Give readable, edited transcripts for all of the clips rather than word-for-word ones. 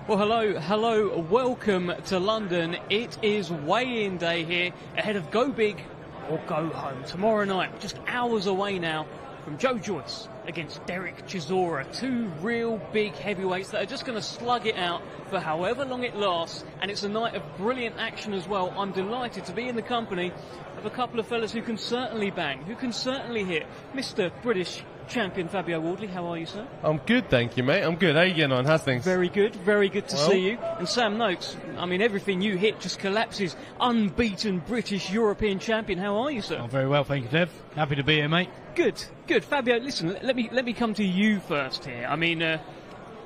Well, hello, welcome to London. It is weigh-in day here ahead of Go Big or Go Home tomorrow night, just hours away now from Joyce against Derek Chisora, two real big heavyweights that are just going to slug it out for however long it lasts, and it's a night of brilliant action as well. I'm delighted to be in the company of a couple of fellas who can certainly bang, who can certainly hit. Mr. British Champion Fabio Wardley, how are you, sir? I'm good, thank you, mate. I'm good. How are you getting on? How's things? Very good to see you. And Sam Noakes, I mean, everything you hit just collapses. Unbeaten British European champion. How are you, sir? I'm very well, thank you, Dev. Happy to be here, mate. Good. Fabio, listen, let me come to you first here. I mean,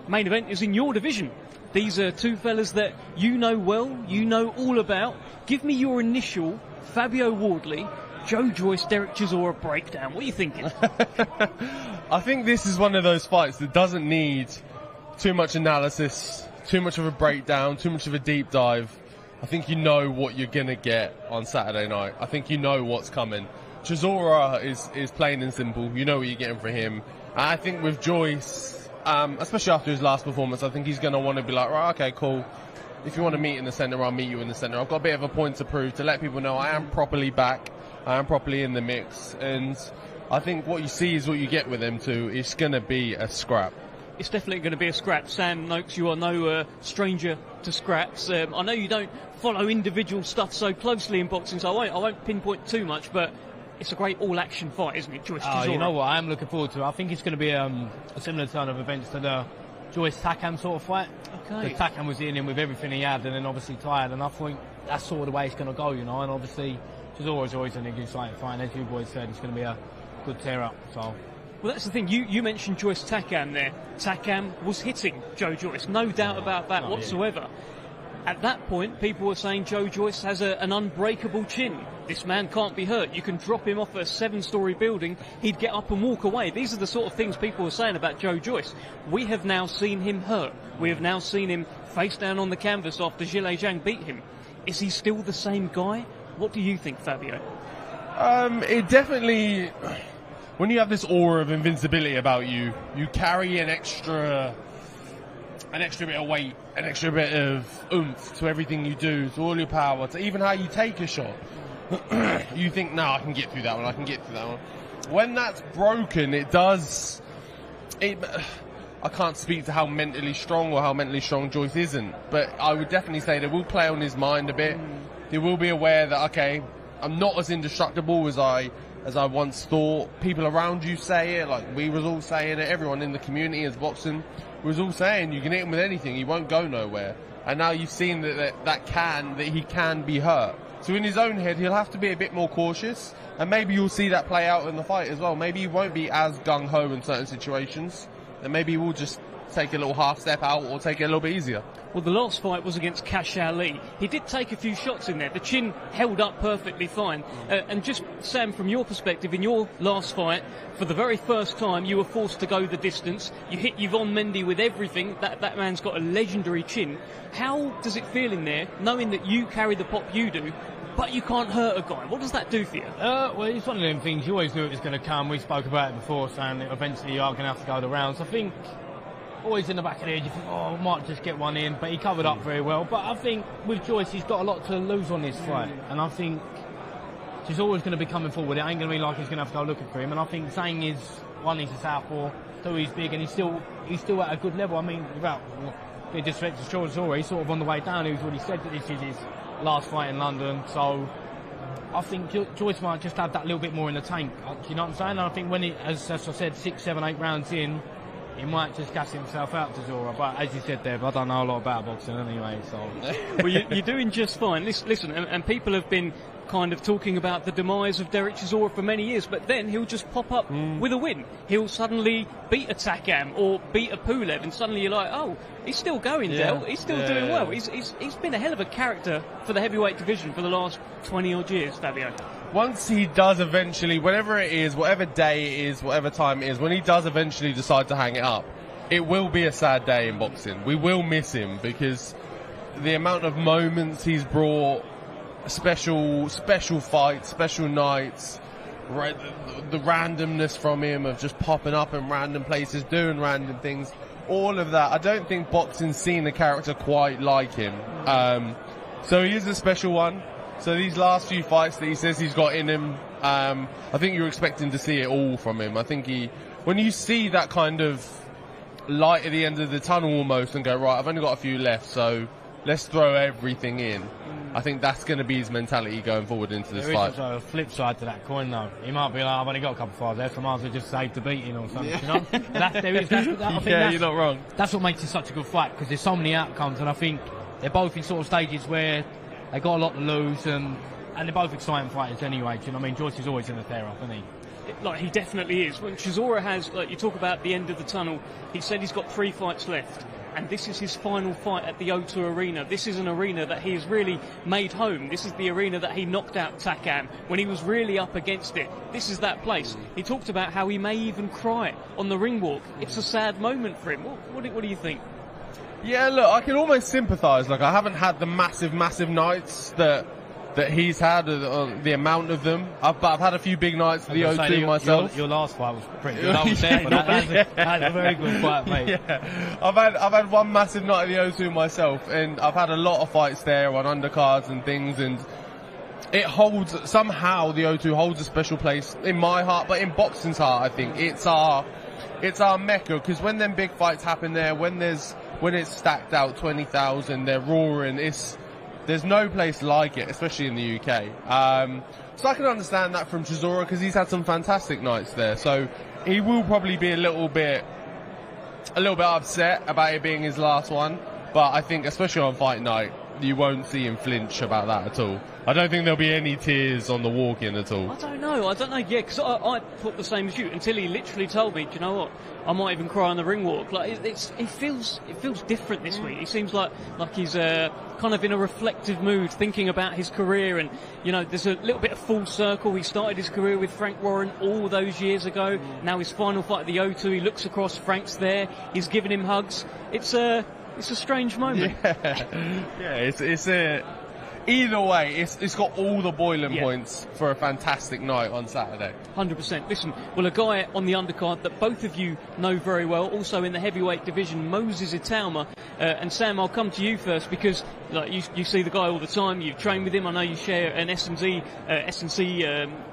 main event is in your division. These are two fellas that you know well, you know all about. Give me your initial Fabio Wardley, Joyce, Derek Chisora breakdown. What are you thinking? I think this is one of those fights that doesn't need too much analysis, too much of a breakdown, too much of a deep dive. I think you know what you're going to get on Saturday night. I think you know what's coming. Chisora is plain and simple. You know what you're getting for him. And I think with Joyce, especially after his last performance, I think he's going to want to be like, right, okay, cool. If you want to meet in the centre, I'll meet you in the centre. I've got a bit of a point to prove to let people know I am properly back. I am properly in the mix, and I think what you see is what you get with them too. It's going to be a scrap. It's definitely going to be a scrap. Sam Noakes, you are no stranger to scraps. I know you don't follow individual stuff so closely in boxing, so I won't pinpoint too much, but it's a great all-action fight, isn't it, Joyce Chisora? You know what, I am looking forward to it. I think it's going to be a similar turn of events to the Joyce Takam sort of fight. Okay. Because Takam was hitting him with everything he had, and then obviously tired, and I think that's sort of the way it's going to go, you know, and obviously Chisora's always an exciting fight. As you boys said, it's going to be a good tear-up, so... Well, that's the thing. You mentioned Joyce Takam there. Takam was hitting Joyce, no doubt about that whatsoever. At that point, people were saying Joyce has an unbreakable chin. This man can't be hurt. You can drop him off a 7-story building, he'd get up and walk away. These are the sort of things people were saying about Joyce. We have now seen him hurt. We have now seen him face down on the canvas after Zhilei Zhang beat him. Is he still the same guy? What do you think, Fabio? It definitely... When you have this aura of invincibility about you, you carry an extra bit of weight, an extra bit of oomph to everything you do, to all your power, to even how you take a shot. You think, no, I can get through that one, When that's broken, it does... I can't speak to how mentally strong or how mentally strong Joyce isn't, but I would definitely say that will play on his mind a bit. He will be aware that, okay, I'm not as indestructible as I once thought. People around you say it, like we was all saying it, everyone in the community is boxing was all saying you can hit him with anything, he won't go nowhere. And now you've seen that he can be hurt. So in his own head, he'll have to be a bit more cautious, and maybe you'll see that play out in the fight as well. Maybe he won't be as gung-ho in certain situations, and maybe he will just take a little half step out or take it a little bit easier. Well, the last fight was against Kashao Lee. He did take a few shots in there. The chin held up perfectly fine. And just, Sam, from your perspective, in your last fight, for the very first time, you were forced to go the distance. You hit Yvonne Mendy with everything. That man's got a legendary chin. How does it feel in there, knowing that you carry the pop you do, but you can't hurt a guy? What does that do for you? Well, it's one of them things. You always knew it was going to come. We spoke about it before, saying that eventually you are going to have to go the rounds. I think... always in the back of the head, you think, oh, I might just get one in, but he covered up very well. But I think with Joyce, he's got a lot to lose on this fight, and I think he's always going to be coming forward. It ain't going to be like he's going to have to go looking for him. And I think Zhang is, one, he's a southpaw, two, he's big, and he's still at a good level. I mean, without being disrespectful to Chisora, he's sort of on the way down. He's already said that this is his last fight in London, so I think Joyce might just have that little bit more in the tank. Do you know what I'm saying? And I think when as I said, 6, 7, 8 rounds in, he might just gas himself out to Chisora, but as you said, Deb, I don't know a lot about boxing anyway, so... Well, you're doing just fine. Listen, and people have been kind of talking about the demise of Derek Chisora for many years, but then he'll just pop up with a win. He'll suddenly beat a Takam or beat a Pulev, and suddenly you're like, oh, he's still going, Del. He's still doing well. He's been a hell of a character for the heavyweight division for the last 20-odd years, Fabio. Once he does eventually, whatever it is, whatever day it is, whatever time it is, when he does eventually decide to hang it up, it will be a sad day in boxing. We will miss him because the amount of moments he's brought, special fights, special nights, the randomness from him of just popping up in random places, doing random things, all of that. I don't think boxing's seen a character quite like him. So he is a special one. So these last few fights that he says he's got in him, I think you're expecting to see it all from him. I think when you see that kind of light at the end of the tunnel almost and go, right, I've only got a few left, so let's throw everything in. I think that's going to be his mentality going forward into this fight. There is a flip side to that coin, though. He might be like, I've only got a couple of fights left, so I might as well just save the beating or something, you know? You're not wrong. That's what makes it such a good fight, because there's so many outcomes, and I think they're both in sort of stages where they got a lot to lose, and they're both exciting fighters anyway. Do you know what I mean? Joyce is always in the flare up, isn't he? Like, he definitely is. When Chisora has, like, you talk about the end of the tunnel, he said he's got 3 fights left, and this is his final fight at the O2 Arena. This is an arena that he has really made home. This is the arena that he knocked out Takam when he was really up against it. This is that place. He talked about how he may even cry on the ring walk. It's a sad moment for him. What do you think? Yeah, look, I can almost sympathise. Like, I haven't had the massive nights that he's had, the amount of them. But I've had a few big nights at the O2 myself. Your last fight was pretty good. I was there for that. That's a very good fight, mate. Yeah. I've had one massive night at the O2 myself, and I've had a lot of fights there on undercards and things, and it holds, somehow the O2 holds a special place in my heart, but in boxing's heart, I think. It's our mecca, because when them big fights happen there, when it's stacked out 20,000, they're roaring, there's no place like it, especially in the UK. So I can understand that from Chisora, because he's had some fantastic nights there. So he will probably be a little bit upset about it being his last one. But I think, especially on fight night, you won't see him flinch about that at all. I don't think there'll be any tears on the walk-in at all. I don't know, yeah, because I thought the same as you until he literally told me, do you know what, I might even cry on the ring walk. Like, it feels different this week. He seems like he's kind of in a reflective mood, thinking about his career, and, you know, there's a little bit of full circle. He started his career with Frank Warren all those years ago. Now his final fight at the O2, he looks across, Frank's there, he's giving him hugs. It's a strange moment. Yeah, either way, it's got all the boiling points for a fantastic night on Saturday. 100%. Listen, well, a guy on the undercard that both of you know very well, also in the heavyweight division, Moses Itauma. And Sam, I'll come to you first, because like you see the guy all the time. You've trained with him. I know you share an S&C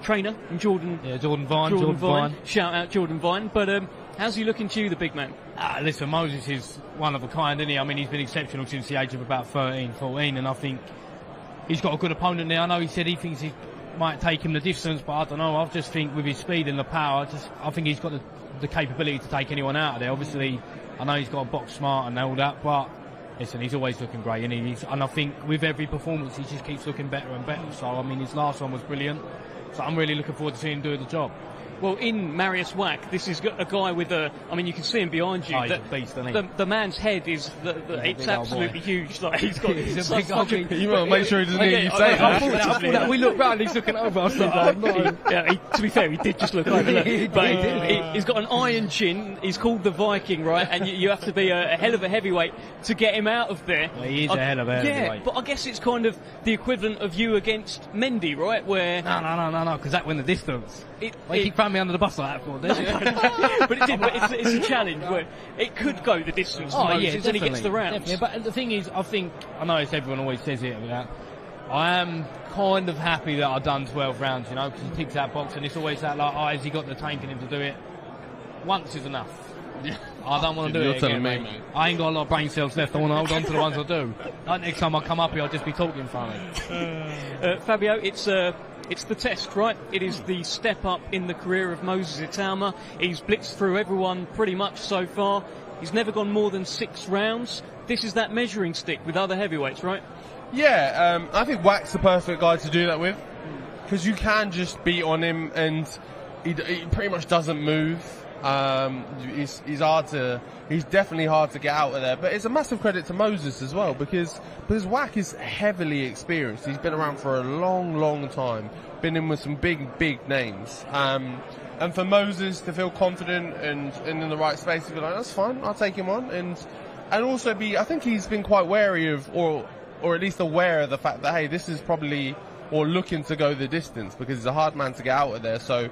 trainer, in Jordan. Yeah, Jordan Vine. Shout out Jordan Vine. But how's he looking to you, the big man? Listen, Moses is one of a kind, isn't he? I mean, he's been exceptional since the age of about 13, 14, and I think he's got a good opponent there. I know he said he thinks he might take him the distance, but I don't know. I just think with his speed and the power, I think he's got the capability to take anyone out of there. Obviously, I know he's got to box smart and all that, but listen, he's always looking great, and and I think with every performance, he just keeps looking better and better. So, I mean, his last one was brilliant. So I'm really looking forward to seeing him do the job. Well, in Marius Wack, this is a guy with you can see him behind you. Oh, he's a beast, isn't he? The man's head is, it's absolutely huge. Like, he's got he's a big old You want to make sure he doesn't hear you say that. We look round, he's looking over. I was like, no. To be fair, he did just look over. He's got an iron chin. He's called the Viking, right? And you have to be a hell of a heavyweight to get him out of there. Well, he is a hell of a heavyweight. Yeah, but I guess it's kind of the equivalent of you against Mendy, right? Where No, because that went the distance. You keep throwing me under the bus like that for, didn't you? But it did. But it's a challenge where it could go the distance. And he gets the rounds. Definitely. But the thing is, I know everyone always says it, but I am kind of happy that I've done 12 rounds, you know, because he ticks that box, and it's always that, like, has he got the tank in him to do it? Once is enough. I don't want to do it again, mate. I ain't got a lot of brain cells left. I want to hold on to the ones I do. Like, next time I come up here, I'll just be talking funny. Fabio, it's the test, right? It is the step up in the career of Moses Itauma. He's blitzed through everyone pretty much so far. He's never gone more than 6 rounds. This is that measuring stick with other heavyweights, right? Yeah, I think Wack's the perfect guy to do that with, because you can just beat on him and he pretty much doesn't move. He's definitely hard to get out of there, but it's a massive credit to Moses as well, because Wack is heavily experienced. He's been around for a long time, been in with some big names, and for Moses to feel confident and in the right space to be like, that's fine, I'll take him on, and also I think he's been quite wary of, or at least aware of the fact that, hey, this is probably, or looking to go the distance, because he's a hard man to get out of there. So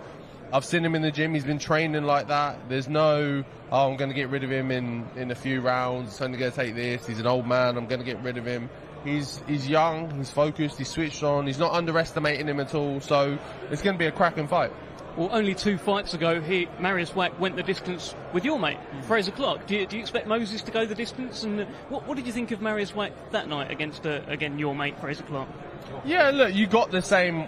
I've seen him in the gym. He's been training like that. There's no, oh, I'm going to get rid of him in a few rounds. It's only going to take this. He's an old man. I'm going to get rid of him. He's young. He's focused. He's switched on. He's not underestimating him at all. So it's going to be a cracking fight. Well, only 2 fights ago, Marius Wack went the distance with your mate, Fraser Clark. Do you expect Moses to go the distance? And what did you think of Marius Wack that night against, again, your mate, Fraser Clark? Yeah, look, you got the same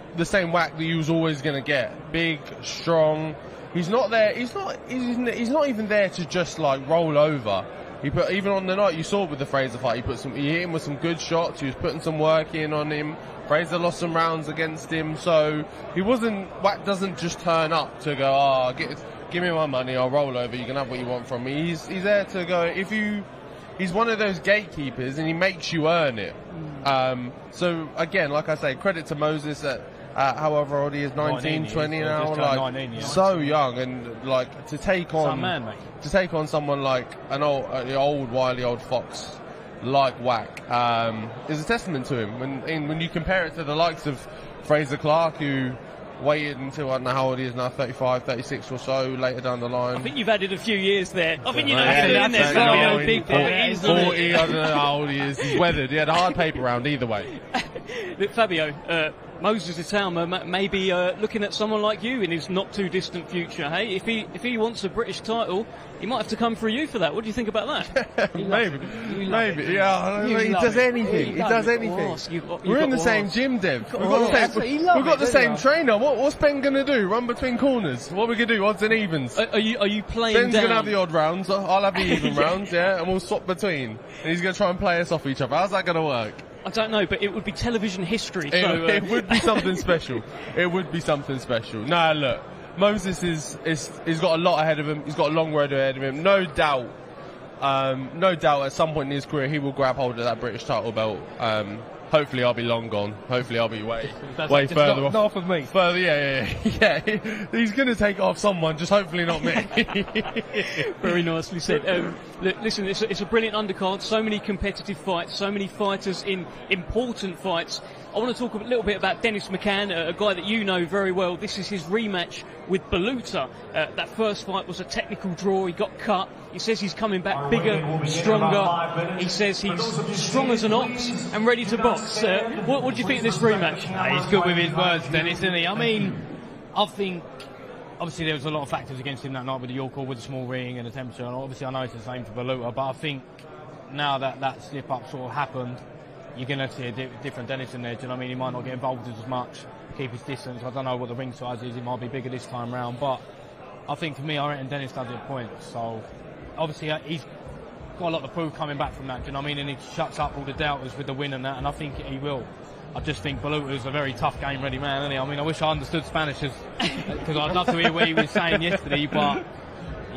Wack that you was always going to get. Big, strong. He's not there. He's not even there to just like roll over. Even on the night you saw with the Fraser fight, he hit him with some good shots. He was putting some work in on him. Fraser lost some rounds against him, so Wack doesn't just turn up to go, give me my money, I'll roll over, you can have what you want from me. He's there to go, he's one of those gatekeepers and he makes you earn it. So again, like I say, credit to Moses at however old he is, 19, 20 now, like 19, yeah. So young, and like to take on someone like an old wily old fox like Wack is a testament to him. When you compare it to the likes of Fraser Clark, who waited until, I don't know how old he is now, 35, 36 or so, later down the line. I think you've added a few years there. I think you're in there. 40, I don't know how old he is. He's weathered. He had a hard paper round either way. Look, Fabio, Moses Itauma may be looking at someone like you in his not too distant future. Hey, if he wants a British title, he might have to come through you for that. What do you think about that? Maybe. Yeah, he does anything. He does anything. We're in the same gym, Dev. We've got the same trainer. What's Ben gonna do? Run between corners? What are we gonna do? Odds and evens. Are you playing? Ben's gonna have the odd rounds. I'll have the even rounds. Yeah, and we'll swap between. And he's gonna try and play us off each other. How's that gonna work? I don't know, but it would be television history. It would be something special. It would be something special. Nah, look, Moses he's got a lot ahead of him. He's got a long road ahead of him. No doubt, at some point in his career, he will grab hold of that British title belt. Hopefully I'll be long gone. Hopefully I'll be way further off. North of me. Further, yeah. He's going to take it off someone, just hopefully not me. Very nicely said. Listen, it's a brilliant undercard. So many competitive fights, so many fighters in important fights. I want to talk a little bit about Dennis McCann, a guy that you know very well. This is his rematch with Baluta. That first fight was a technical draw. He got cut. He says he's coming back bigger, stronger. He says he's strong as an ox and ready to box. What do you think of this rematch? He's good with his words, Dennis, isn't he? I mean, I think obviously there was a lot of factors against him that night with the York with the small ring and the temperature. And obviously I know it's the same for Baluta, but I think now that slip up sort of happened, you're going to see a different Dennis in there. Do you know what I mean? He might not get involved as much, keep his distance. I don't know what the ring size is. It might be bigger this time round, but I think for me, I reckon Dennis does it points. So obviously he's got a lot to prove coming back from that. Do you know what I mean? And he shuts up all the doubters with the win and that, and I think he will. I just think Baluta's a very tough game-ready man, isn't he? I mean, I wish I understood Spanish because I'd love to hear what he was saying yesterday, but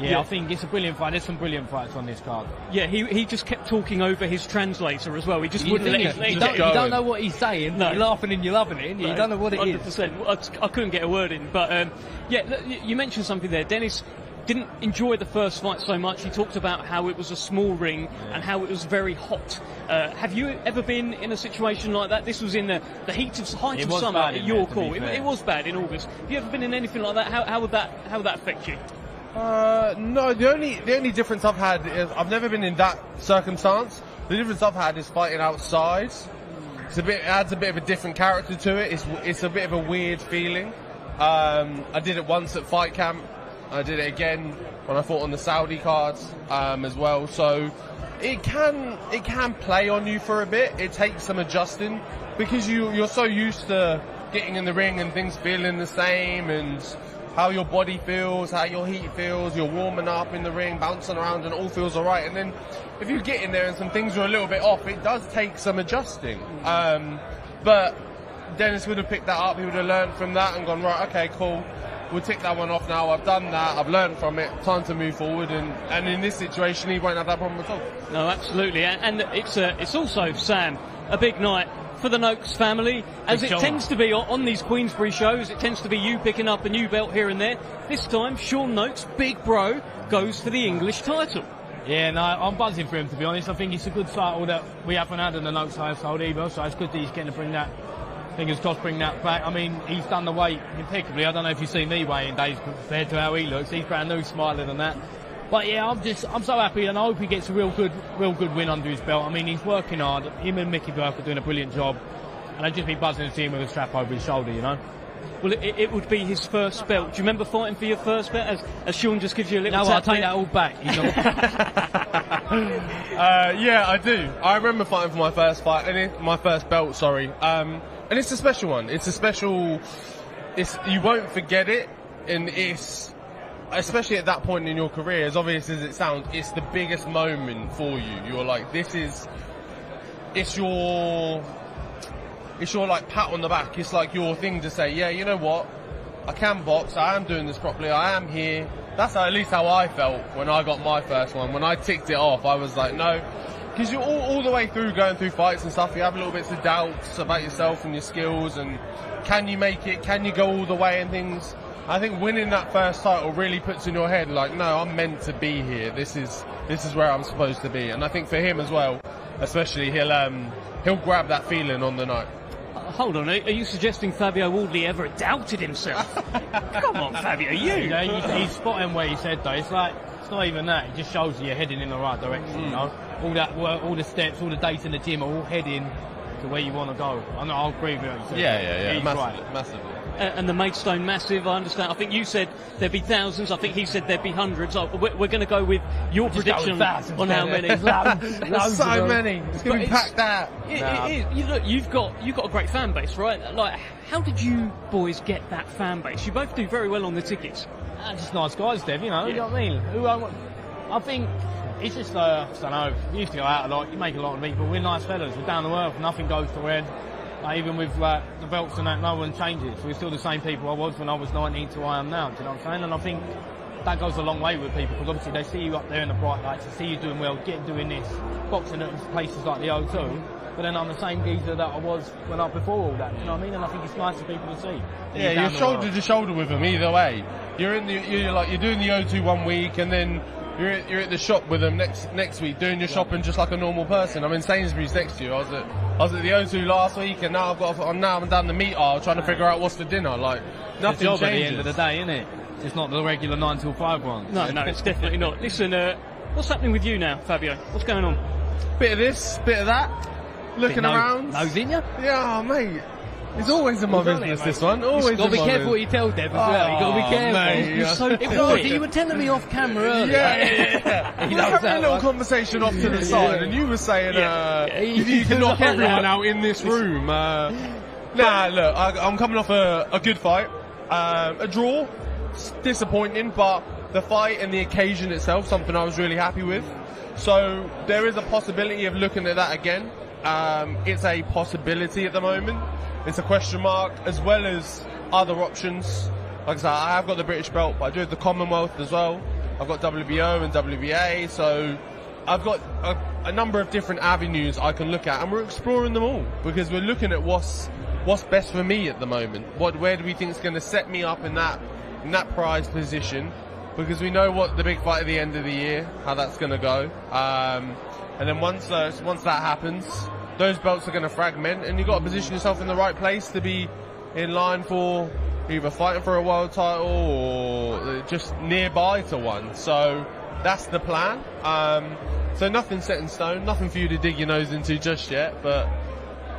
yeah, I think it's a brilliant fight. There's some brilliant fights on this card. Yeah, he just kept talking over his translator as well. He just wouldn't let you don't know what he's saying. No. You're laughing and you're loving it. No, you don't know what it 100%. is. I couldn't get a word in. But yeah, you mentioned something there. Dennis didn't enjoy the first fight so much. He talked about how it was a small ring and how it was very hot. Have you ever been in a situation like that? This was in the height of summer at York Hall. It was bad in August. Have you ever been in anything like that? How would that affect you? No, the only difference I've had is I've never been in that circumstance. The difference I've had is fighting outside. It adds a bit of a different character to it. It's a bit of a weird feeling. I did it once at fight camp. I did it again when I fought on the Saudi cards as well. So it can play on you for a bit. It takes some adjusting because you're so used to getting in the ring and things feeling the same and how your body feels, how your heat feels, you're warming up in the ring, bouncing around and all feels alright. And then if you get in there and some things are a little bit off, it does take some adjusting. But Dennis would have picked that up, he would have learned from that and gone, right, okay, cool, we'll tick that one off now, I've done that, I've learned from it, time to move forward. And in this situation, he won't have that problem at all. No, absolutely. And it's also, Sam, a big night for the Noakes family, as it tends to be on these Queensbury shows. It tends to be you picking up a new belt here and there. This time, Sean Noakes, big bro, goes for the English title. Yeah, no, I'm buzzing for him, to be honest. I think it's a good title that we haven't had in the Noakes household either, so it's good that he's getting to bring that fingers crossed, bring that back. I mean, he's done the weight impeccably. I don't know if you've seen me weighing days compared to how he looks. He's brand new, smiling than that. But yeah, I'm so happy, and I hope he gets a real good win under his belt. I mean, he's working hard. Him and Mickey Burke are doing a brilliant job, and I'd just be buzzing to see him with a strap over his shoulder, you know. Well, it would be his first belt. Do you remember fighting for your first belt? As Sean just gives you a little. No, I'll take that all back. Yeah, I do. I remember fighting for my first fight, my first belt. Sorry, and it's a special one. It's a special. You won't forget it, and it's. Especially at that point in your career, as obvious as it sounds, it's the biggest moment for you. You're like, it's your like pat on the back. It's like your thing to say, yeah, you know what? I can box. I am doing this properly. I am here. That's at least how I felt when I got my first one. When I ticked it off, I was like, no. Because you're all the way through going through fights and stuff, you have little bits of doubts about yourself and your skills and can you make it? Can you go all the way and things? I think winning that first title really puts in your head like, no, I'm meant to be here. This is where I'm supposed to be. And I think for him as well, especially, he'll grab that feeling on the night. Hold on, are you suggesting Fabio Wardley ever doubted himself? Come on, Fabio, he's spotting where he said though. It's like it's not even that. It just shows you're heading in the right direction. You know, all that work, all the steps, all the dates in the gym are all heading to where you want to go. I'll agree with you. Yeah, massively. Massively. And the Maidstone Massive, I understand. I think you said there'd be thousands. I think he said there'd be hundreds. We're going to go with your prediction on how many. There's so many. It's going to be packed out. Look, you've got a great fan base, right? Like, how did you boys get that fan base? You both do very well on the tickets. Just nice guys, Dev. You know what I mean? I think it's just I don't know. You used to go out a lot. You make a lot of people. We're nice fellas. We're down to earth. Nothing goes to head. Even with the belts and that, no one changes. We're still the same people I was when I was 19 to I am now. Do you know what I'm saying? And I think that goes a long way with people because obviously they see you up there in the bright lights, they see you doing well, doing this, boxing at places like the O2. But then I'm the same geezer that I was when before all that. Do you know what I mean? And I think it's nice for people to see. Yeah, you're shoulder to shoulder with them either way. You're doing the O2 one week and then you're at the shop with them next week doing your shopping just like a normal person. I'm in Sainsbury's next to you. I was at the O2 last week and now I'm down the meat aisle trying to figure out what's for dinner. Like nothing changes. At the end of the day, isn't it? It's not the regular 9 till 5 one. No, it's definitely not. Listen, what's happening with you now, Fabio? What's going on? Bit of this, bit of that. Looking around. Nose in you? Yeah, mate. It's always in my business, this one. Always in my business. You've got to be careful what you tell Dev as well. You've got to be careful. Mate, You're so quiet. You were telling me off camera earlier. Yeah. We were having a little conversation off to the side, and you were saying you can knock everyone out in this room. Nah, look, I'm coming off a good fight. A draw. It's disappointing, but the fight and the occasion itself, something I was really happy with. So there is a possibility of looking at that again. It's a possibility at the moment. It's a question mark, as well as other options. Like I said, I have got the British belt, but I do have the Commonwealth as well. I've got WBO and WBA, so I've got a number of different avenues I can look at, and we're exploring them all because we're looking at what's best for me at the moment. Where do we think is going to set me up in that prize position? Because we know what the big fight at the end of the year, how that's going to go, and then once that happens, those belts are going to fragment, and you've got to position yourself in the right place to be in line for either fighting for a world title or just nearby to one. So that's the plan. So nothing's set in stone, nothing for you to dig your nose into just yet, but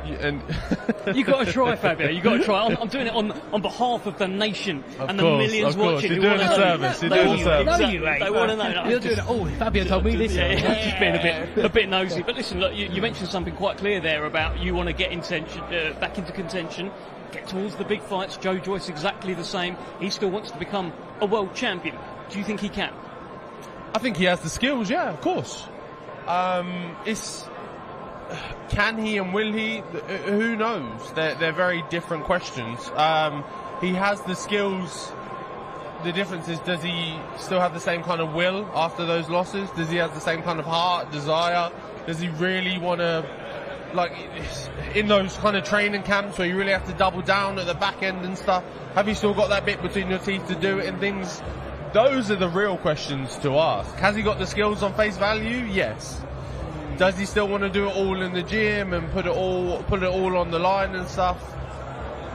you got to try, Fabio. You got to try. I'm doing it on behalf of the nation and the millions watching. You're doing a service. You're doing a service. No, you ain't. They want to know. You're doing it. Oh, Fabio told me this. Yeah, just being a bit nosy. But listen, look, you mentioned something quite clear there about you want to get back into contention, get towards the big fights. Joe Joyce exactly the same. He still wants to become a world champion. Do you think he can? I think he has the skills. Yeah, of course. Can he and will he? Who knows? They're very different questions. He has the skills. The difference is, does he still have the same kind of will after those losses? Does he have the same kind of heart, desire? Does he really want to, like, in those kind of training camps where you really have to double down at the back end and stuff, have you still got that bit between your teeth to do it and things? Those are the real questions to ask. Has he got the skills on face value? Yes. Does he still want to do it all in the gym and put it all on the line and stuff?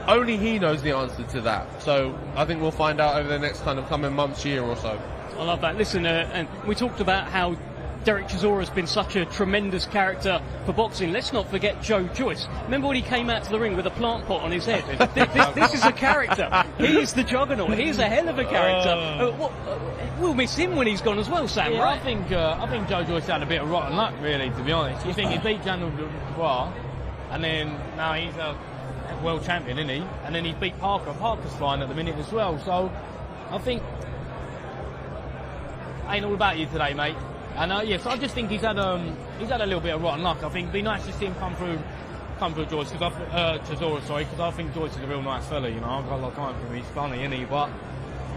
only he knows the answer to that. So I think we'll find out over the next kind of coming months, year or so. I love that. Listen, and we talked about how Derek Chisora has been such a tremendous character for boxing. Let's not forget Joyce. Remember when he came out to the ring with a plant pot on his head? This is a character. He's the juggernaut. He's a hell of a character. We'll miss him when he's gone as well, Sam, yeah, right? I think Joyce had a bit of rotten luck, really, to be honest. You think he beat Daniel Dubois, and then now he's a world champion, isn't he? And then he beat Parker. Parker's flying at the minute as well. So I think ain't all about you today, mate. And yes, I just think he's had a little bit of rotten luck. I think it'd be nice to see him come through Joyce, Chisora, because I think Joyce is a real nice fella. You know, I've got a lot of time for him. He's funny, isn't he? But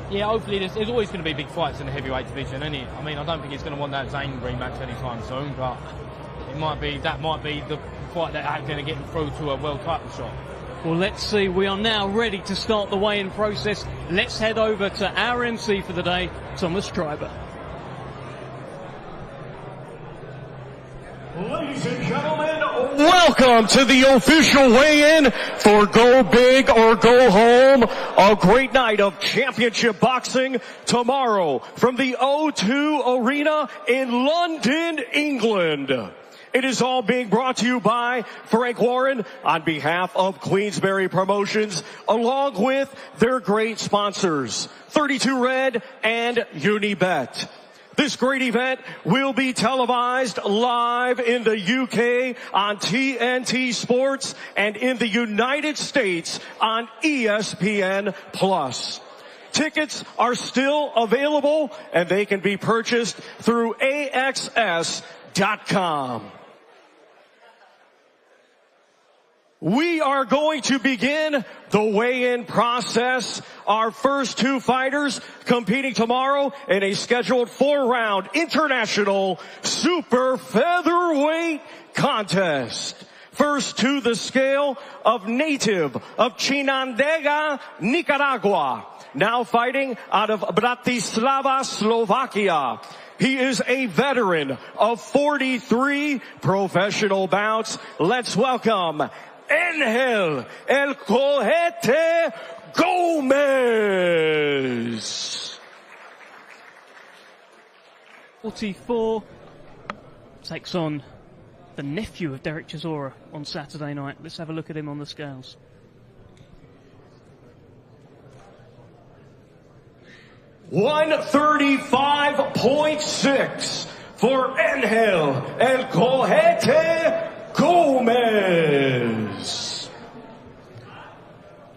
yeah, hopefully there's always going to be big fights in the heavyweight division, isn't it? I mean, I don't think he's going to want that Zayn rematch anytime soon, but that might be the fight that's going to get him through to a world title shot. Well, let's see. We are now ready to start the weigh-in process. Let's head over to our MC for the day, Thomas Schreiber. Ladies and gentlemen, welcome to the official weigh-in for Go Big or Go Home. A great night of championship boxing tomorrow from the O2 Arena in London, England. It is all being brought to you by Frank Warren on behalf of Queensberry Promotions, along with their great sponsors, 32 Red and Unibet. This great event will be televised live in the UK on TNT Sports and in the United States on ESPN+. Tickets are still available and they can be purchased through AXS.com. We are going to begin the weigh-in process. Our first two fighters competing tomorrow in a scheduled 4-round international super featherweight contest. First to the scale, of native of Chinandega, Nicaragua, now fighting out of Bratislava, Slovakia. He is a veteran of 43 professional bouts. Let's welcome Angel El Cojete Gomez. 44 takes on the nephew of Derek Chisora on Saturday night. Let's have a look at him on the scales. $135.6 for Angel El Cojete Gomez.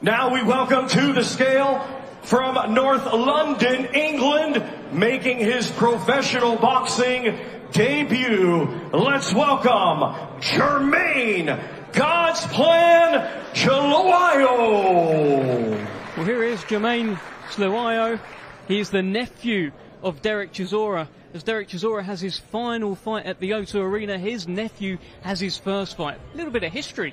Now we welcome to the scale from North London, England, making his professional boxing debut. Let's welcome Jermaine God's Plan Chilawayo. Well, here is Jermaine Chilawayo. He is the nephew of Derek Chisora. As Derek Chisora has his final fight at the O2 Arena, his nephew has his first fight. A little bit of history.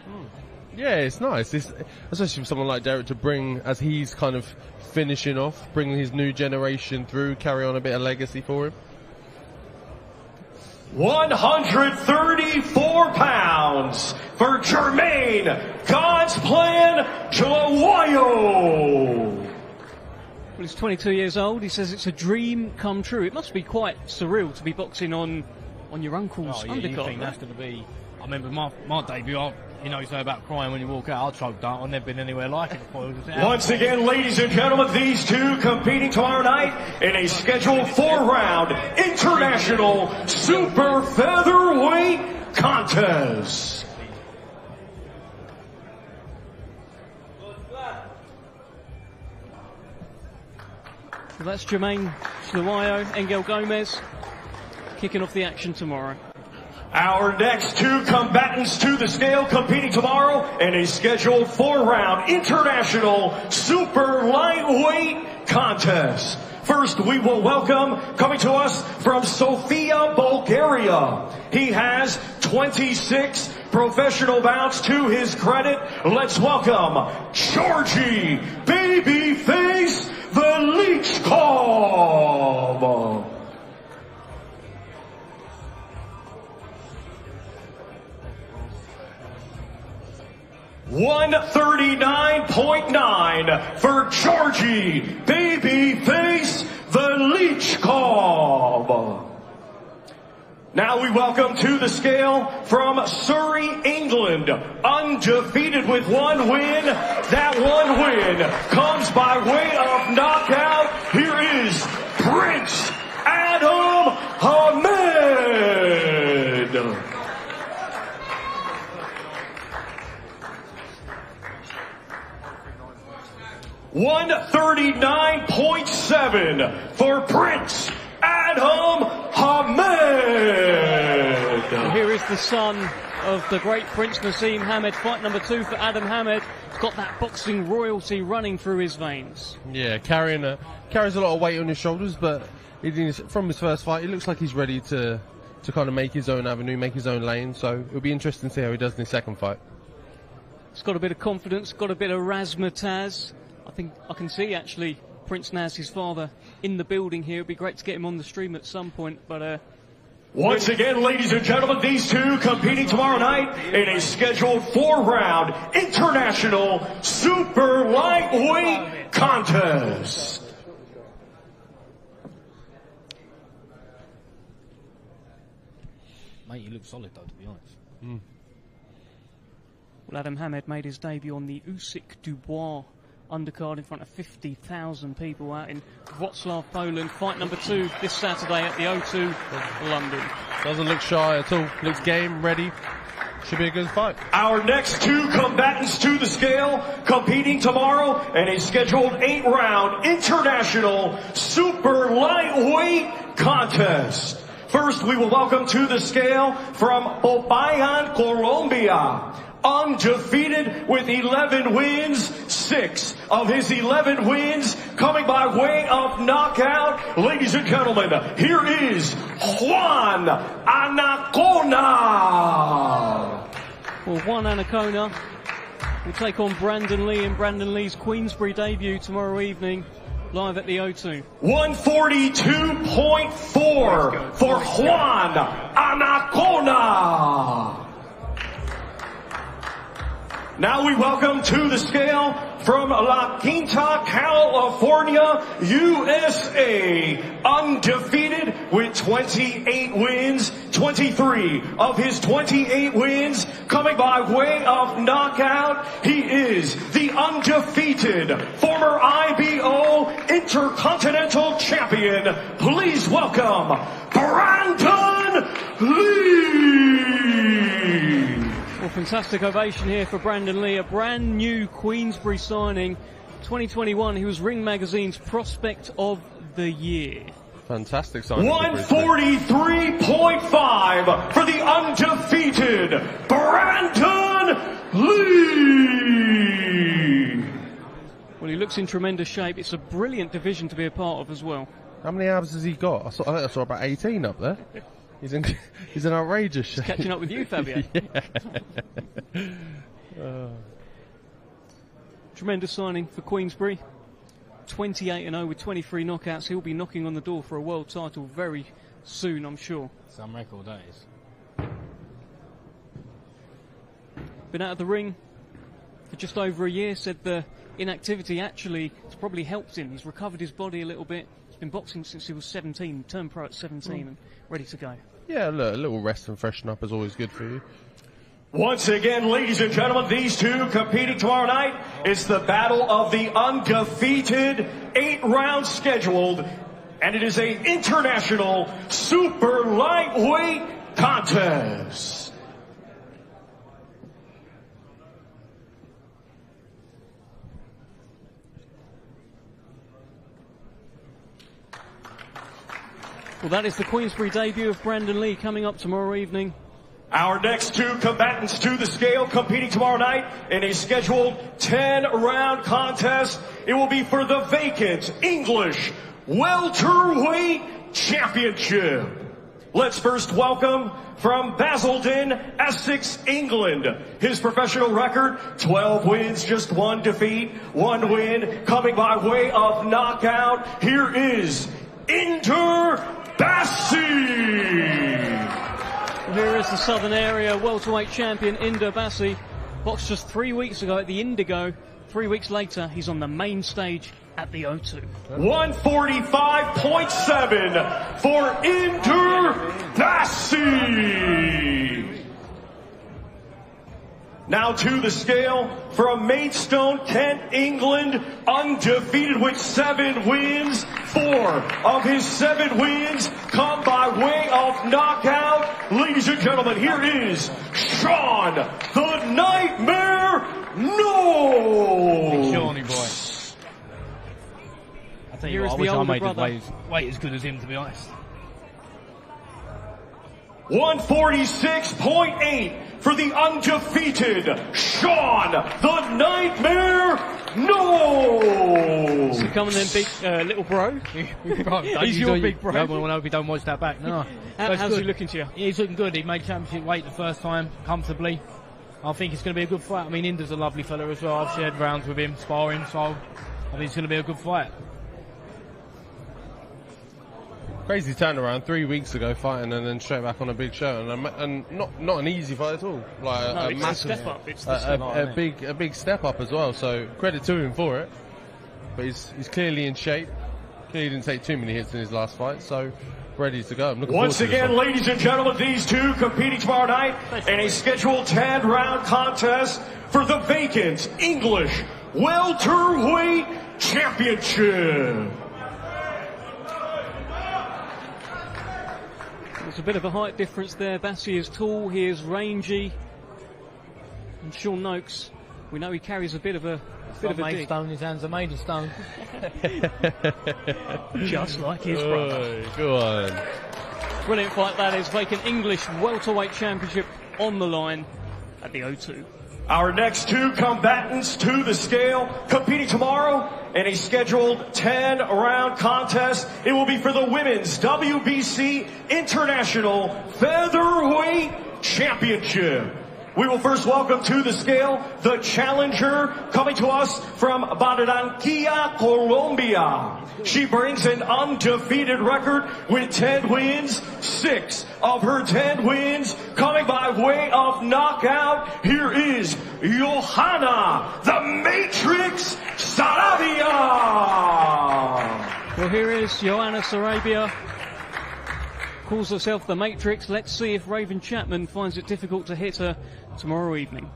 Yeah, it's nice. Especially for someone like Derek to bring, as he's kind of finishing off, bring his new generation through, carry on a bit of legacy for him. 134 pounds for Jermaine God's Plan Chilawayo. Well, he's 22 years old. He says it's a dream come true. It must be quite surreal to be boxing on your uncle's undercard. You think that's going to be... I remember my debut, you say about crying when you walk out. I choked out. I've never been anywhere like it before. Once again, ladies and gentlemen, these two competing tomorrow night in a scheduled 4-round international super featherweight contest. So that's Jermaine Chilawayo, Angel Gomez, kicking off the action tomorrow. Our next two combatants to the scale competing tomorrow in a scheduled 4-round international super lightweight contest. First, we will welcome, coming to us from Sofia, Bulgaria. He has 26 professional bouts to his credit. Let's welcome Georgie Babyface Velichkov. 139.6 line for Georgie Babyface Velichkov. Now we welcome to the scale from Surrey, England, undefeated with one win. That one win comes by way of knockout. Here is Prince Adam Ahmed. 139.7 for Prince Adam Ahmed. And here is the son of the great Prince Naseem Hamed. Fight number 2 for Adam Hamed. He's got that boxing royalty running through his veins. Yeah, carries a lot of weight on his shoulders, but from his first fight, he looks like he's ready to kind of make his own avenue, make his own lane. So it'll be interesting to see how he does in his second fight. He's got a bit of confidence, got a bit of razzmatazz. I think I can see actually Prince Naz, his father, in the building here. It'd be great to get him on the stream at some point, but once again, ladies and gentlemen, these two competing tomorrow night in a scheduled 4-round international super lightweight contest. Mate, you look solid though, to be honest. Well, Adam Hamed made his debut on the Usyk Dubois undercard in front of 50,000 people out in Wrocław, Poland. Fight number 2 this Saturday at the O2, London. Doesn't look shy at all. Looks game, ready. Should be a good fight. Our next 2 combatants to the scale, competing tomorrow in a scheduled 8-round international super lightweight contest. First, we will welcome to the scale from Popayan, Colombia. Undefeated with 11 wins, 6 of his 11 wins coming by way of knockout. Ladies and gentlemen, here is Juan Anacona. Well, Juan Anacona will take on Brandon Lee in Brandon Lee's Queensbury debut tomorrow evening, live at the O2. 142.4 for Juan Anacona. Now we welcome to the scale from La Quinta, California, USA. Undefeated with 28 wins, 23 of his 28 wins coming by way of knockout. He is the undefeated former IBO Intercontinental Champion. Please welcome Brandon Lee. Well, fantastic ovation here for Brandon Lee, a brand new Queensbury signing. 2021, he was Ring Magazine's Prospect of the Year. Fantastic signing. 143.5 for the undefeated Brandon Lee. Well, he looks in tremendous shape. It's a brilliant division to be a part of as well. How many abs has he got? I think I saw about 18 up there. He's an outrageous shape. Catching up with you, Fabio. Tremendous signing for Queensbury. 28-0 with 23 knockouts. He'll be knocking on the door for a world title very soon, I'm sure. Some record, that is. Been out of the ring for just over a year. Said the inactivity actually has probably helped him. He's recovered his body a little bit. He's been boxing since he was 17, turned pro at 17 and ready to go. Yeah, look, a little rest and freshen up is always good for you. Once again, ladies and gentlemen, these two competing tomorrow night. It's the battle of the undefeated, 8 rounds scheduled, and it is an international super lightweight contest. Well, that is the Queensbury debut of Brandon Lee coming up tomorrow evening. Our next 2 combatants to the scale competing tomorrow night in a scheduled 10-round contest. It will be for the vacant English welterweight championship. Let's first welcome from Basildon, Essex, England. His professional record, 12 wins, just 1 defeat, 1 win, coming by way of knockout. Here is Inder Bassi. Here is the Southern Area welterweight champion, Inder Bassi. Boxed just 3 weeks ago at the Indigo 3 weeks later, he's on the main stage at the O2. 145.7 for Bassi. Now to the scale from Maidstone, Kent, England, undefeated with 7 wins. 4 of his 7 wins come by way of knockout. Ladies and gentlemen, here is Sean the Nightmare Knowles. Shawnee boy. I tell you what, I wish I made his weight as good as him, to be honest. 146.8 for the undefeated Sean the Nightmare Knowles. So come on then, big little bro. He's your big bro. I hope he don't watch that back. No. How's he looking to you? Yeah, he's looking good. He made championship weight the first time, comfortably. I think it's going to be a good fight. I mean, Inder's a lovely fella as well. I've shared rounds with him, sparring, so I think it's going to be a good fight. Crazy turnaround 3 weeks ago, fighting and then straight back on a big show, and not an easy fight at all. Like no, a it's massive a step up. It's a big step up as well. So credit to him for it. But he's clearly in shape. Clearly didn't take too many hits in his last fight, so ready to go. I'm looking Once forward to again, ladies and gentlemen, these two competing tomorrow night in a scheduled 10-round contest for the vacant English welterweight championship. There's a bit of a height difference there. Bassi is tall, he is rangy. And Sean Noakes, we know he carries a bit of a dig. Stone, his hands are made of stone. Just like his brother. Go on. Brilliant fight that is. Vacant English welterweight championship on the line at the O2. Our next 2 combatants to the scale, competing tomorrow in a scheduled 10-round contest. It will be for the Women's WBC International Featherweight Championship. We will first welcome to the scale the challenger coming to us from Barranquilla, Colombia. She brings an undefeated record with 10 wins, 6 of her 10 wins coming by way of knockout. Here is Johanna, the Matrix Sarabia. Well, here is Johanna Sarabia. Calls herself the Matrix. Let's see if Raven Chapman finds it difficult to hit her tomorrow evening.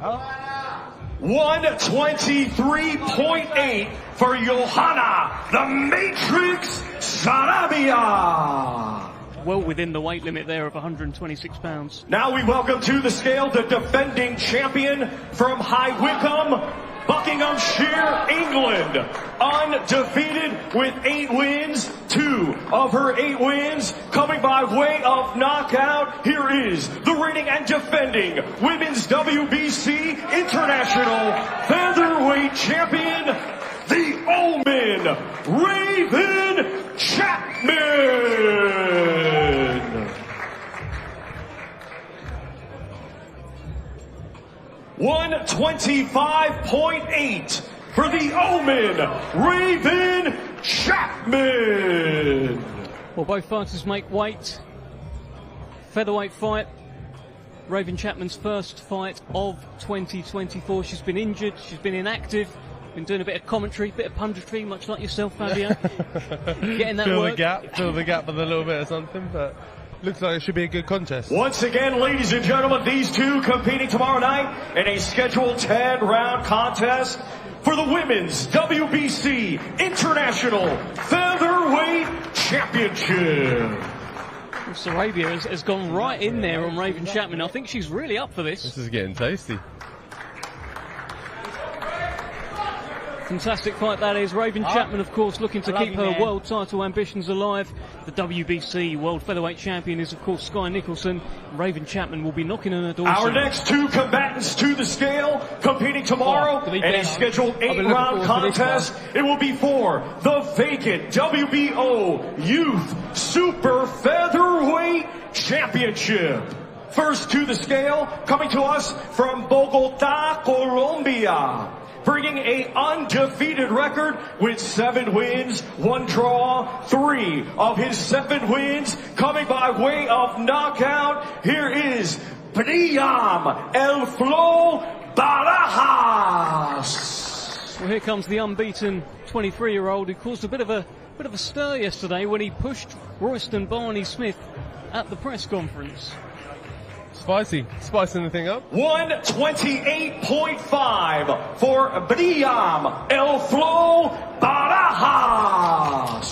123.8 for Johanna, the Matrix Sarabia. Well within the weight limit there of 126 pounds. Now we welcome to the scale the defending champion from High Wycombe, Buckinghamshire, England. Undefeated with 8 wins, 2 of her 8 wins coming by way of knockout. Here is the reigning and defending Women's WBC International Featherweight Champion, the Omen, Raven Chapman. 125.8 for the Omen, Raven Chapman. Well, both fighters make weight. Featherweight fight. Raven Chapman's first fight of 2024. She's been injured, she's been inactive, been doing a bit of commentary, bit of punditry, much like yourself, Fabio. Getting that Fill work. the gap with a little bit of something, but looks like it should be a good contest. Once again, ladies and gentlemen, these two competing tomorrow night in a scheduled 10-round contest for the Women's WBC International Featherweight Championship. Sarabia has gone right in there on Raven Chapman. I think she's really up for this. This is getting tasty. Fantastic fight that is. Raven Chapman, of course, looking to keep her world title ambitions alive. The WBC World Featherweight Champion is, of course, Sky Nicholson. Raven Chapman will be knocking on her door. Our next 2 combatants to the scale, competing tomorrow in a scheduled 8-round contest. It will be for the vacant WBO Youth Super Featherweight Championship. First to the scale, coming to us from Bogota, Colombia. Bringing a undefeated record with 7 wins, 1 draw, 3 of his 7 wins coming by way of knockout. Here is Priam El Flo Barajas. Well, here comes the unbeaten 23-year-old who caused a bit of a stir yesterday when he pushed Royston Barney-Smith at the press conference. Spicing the thing up. 128.5 for Briam El Flo Barajas.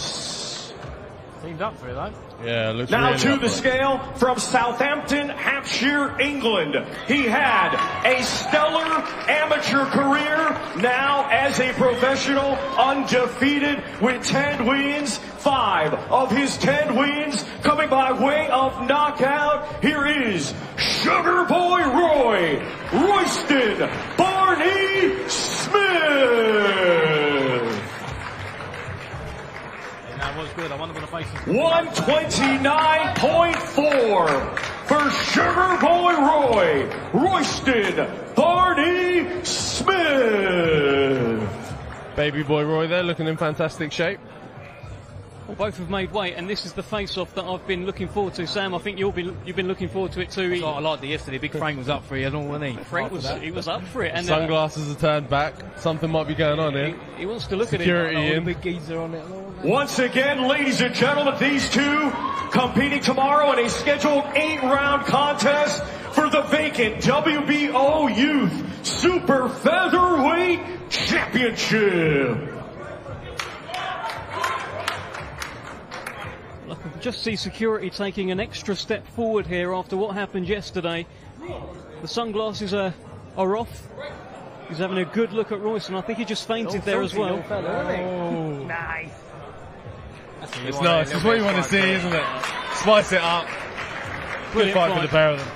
Teamed up for it, though. Yeah, looks Now really to up the for it. scale from Southampton, Hampshire, England. He had a stellar amateur career. Now as a professional, undefeated with 10 wins. 5 of his 10 wins coming by way of knockout. Here is Sugar Boy Roy, Royston Barney-Smith. That was good. I wonder what the face is. 129.4 for Sugar Boy Roy, Royston Barney-Smith. Baby boy Roy there, looking in fantastic shape. Well, both have made weight, and this is the face-off that I've been looking forward to. Sam, I think you've been looking forward to it too. I liked it yesterday. Big Frank was up for it, wasn't he? Frank was up for it, and Sunglasses are turned back. Something might be going on here. he wants to look Security at it. in. Big geezer on it. Once again, ladies and gentlemen, these two competing tomorrow in a scheduled 8-round contest for the vacant WBO Youth Super Featherweight Championship. I can just see security taking an extra step forward here after what happened yesterday. The sunglasses are off. He's having a good look at Royce, and I think he just fainted there as well. Nice. It's nice. It's what you want to see, isn't it? Spice it up. Good fight for the pair of them.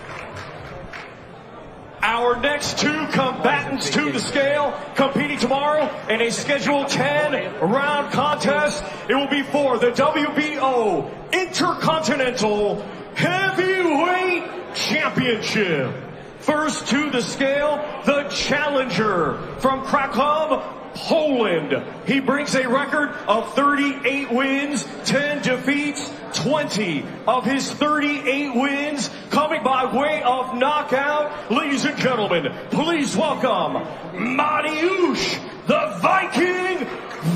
Our next two combatants to the scale, competing tomorrow in a scheduled 10-round contest. It will be for the WBO Intercontinental Heavyweight Championship. First to the scale, the challenger from Krakow, Poland. He brings a record of 38 wins, 10 defeats, 20 of his 38 wins coming by way of knockout. Ladies and gentlemen, please welcome Mariusz the Viking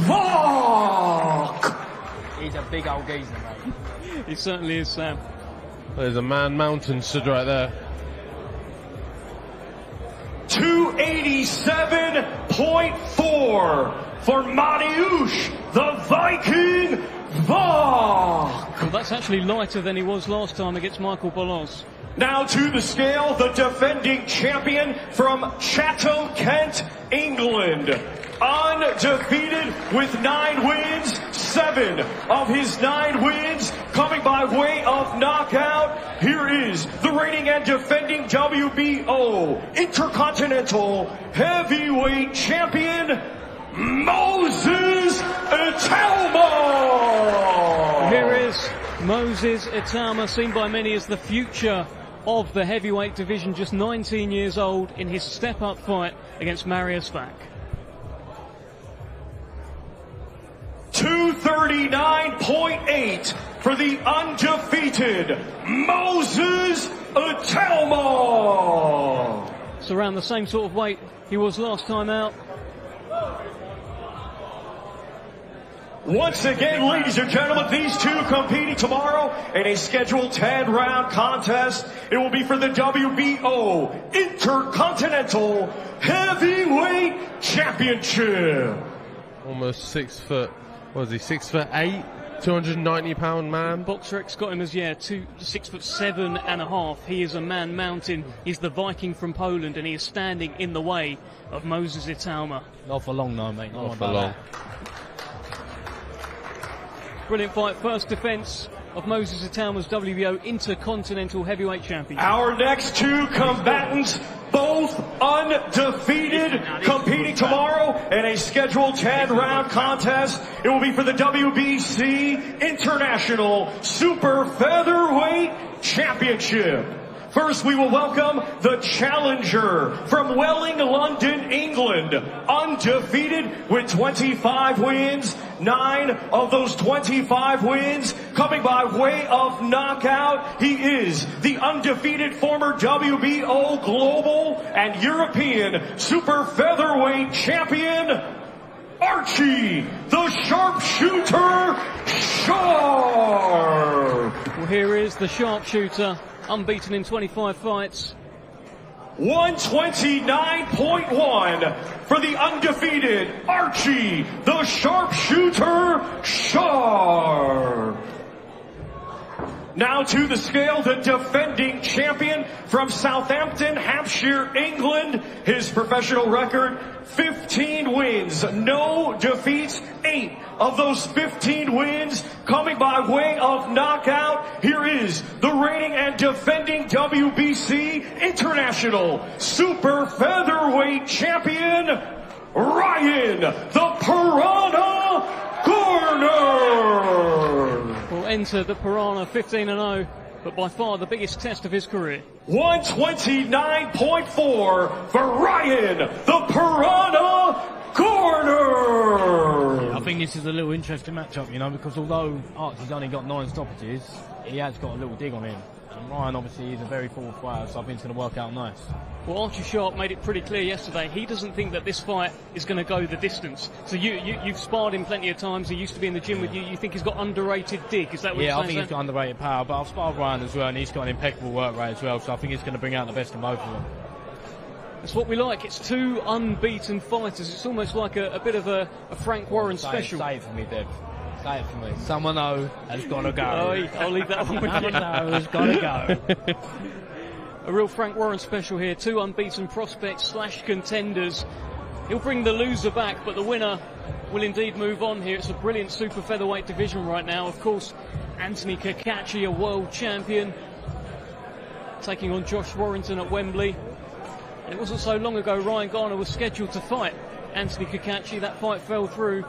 Wack. He's a big old geezer, mate. He certainly is, Sam. There's a man mountain stood right there. 287.4 for Mariusz the Viking Wack. Well, that's actually lighter than he was last time against Michael Bolos. Now to the scale, the defending champion from Chatham, Kent, England. Undefeated with 9 wins, 7 of his 9 wins coming by way of knockout. Here is the reigning and defending WBO Intercontinental Heavyweight Champion, Moses Itauma. Here is Moses Itauma, seen by many as the future of the heavyweight division, just 19 years old in his step-up fight against Mariusz Wack. 239.8 for the undefeated Moses Itauma. It's around the same sort of weight he was last time out. Once again, ladies and gentlemen, these two competing tomorrow in a scheduled 10-round contest. It will be for the WBO Intercontinental Heavyweight Championship. Almost 6 foot. What is he? 6'8", 290-pound man. BoxRec got him as 6'7.5". He is a man mountain. He's the Viking from Poland, and he is standing in the way of Moses Itauma. Not for long, though, mate. Not for long. Brilliant fight. First defence of Moses Itauma's WBO Intercontinental Heavyweight Champion. Our next two combatants, both undefeated, competing tomorrow in a scheduled 10-round contest. It will be for the WBC International Super Featherweight Championship. First, we will welcome the challenger from Welling, London, England. Undefeated with 25 wins. 9 of those 25 wins coming by way of knockout. He is the undefeated former WBO Global and European Super Featherweight Champion, Archie, the Sharpshooter Sharp. Well, here is the Sharpshooter, unbeaten in 25 fights. 129.1 for the undefeated Archie, the Sharpshooter Sharp. Now to the scale, the defending champion from Southampton, Hampshire, England. His professional record, 15 wins, no defeats, 8 of those 15 wins coming by way of knockout. Here is the reigning and defending WBC International Super Featherweight Champion, Ryan the Piranha Garner. Will enter the Piranha 15-0, but by far the biggest test of his career. 129.4 for Ryan the Piranha Garner. I think this is a little interesting matchup, you know, because although Archie's only got 9 stoppages, he has got a little dig on him. And Ryan obviously is a very forward fighter, so I think it's going to work out nice. Well, Archie Sharp made it pretty clear yesterday. He doesn't think that this fight is going to go the distance. So you've sparred him plenty of times. He used to be in the gym with you. You think he's got underrated dig? Is that what you're saying? Yeah, I think he's got underrated power. But I've sparred Ryan as well, and he's got an impeccable work rate as well. So I think he's going to bring out the best in both of them. That's what we like. It's 2 unbeaten fighters. It's almost like a bit of a Frank Warren special. Say it for me, Dev. Say it for me. Someone has got to go. I'll leave that one with you. Someone has got to go. A real Frank Warren special here. 2 unbeaten prospects / contenders. He'll bring the loser back, but the winner will indeed move on here. It's a brilliant super featherweight division right now. Of course, Anthony Kakachi, a world champion, taking on Josh Warrington at Wembley. And it wasn't so long ago Ryan Garner was scheduled to fight Anthony Kakachi. That fight fell through.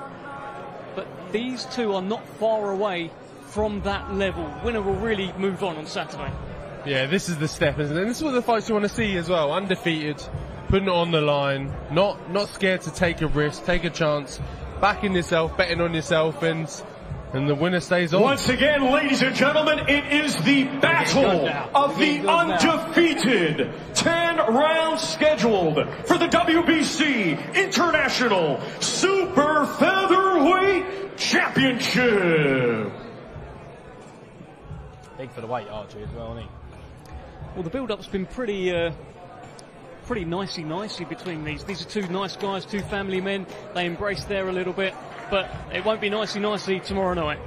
But these two are not far away from that level. Winner will really move on Saturday. Yeah, this is the step, isn't it? This is what the fights you want to see as well. Undefeated, putting it on the line, not scared to take a risk, take a chance, backing yourself, betting on yourself, and the winner stays on. Once again, ladies and gentlemen, it is the battle of the undefeated. 10 rounds scheduled for the WBC International Super Featherweight Championship. Big for the weight, Archie, as well, isn't he? Well, the build-up's been pretty nicey between these. These are 2 nice guys, 2 family men. They embrace there a little bit, but it won't be nicey tomorrow night.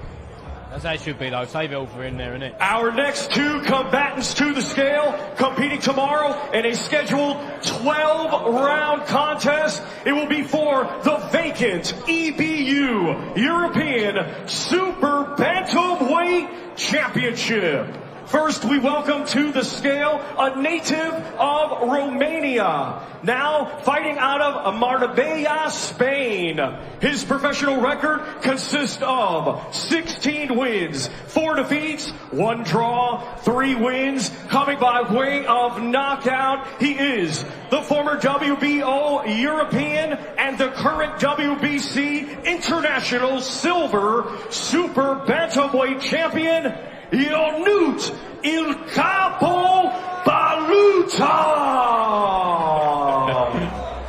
That's how it should be, though. Save it all for in there, innit? Our next 2 combatants to the scale, competing tomorrow in a scheduled 12-round contest. It will be for the vacant EBU European Super Bantamweight Championship. First, we welcome to the scale a native of Romania, now fighting out of Marbella, Spain. His professional record consists of 16 wins, 4 defeats, 1 draw, 3 wins, coming by way of knockout. He is the former WBO European and the current WBC International Silver Super Bantamweight Champion, Ionut Il Capo Baluta.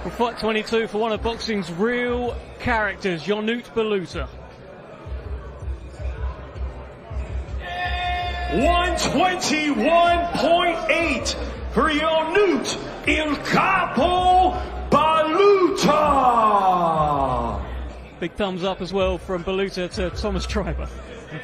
Well, fight 22 for one of boxing's real characters, Ionut Baluta. 121.8 for Ionut Il Capo Baluta. Big thumbs up as well from Baluta to Thomas Triber.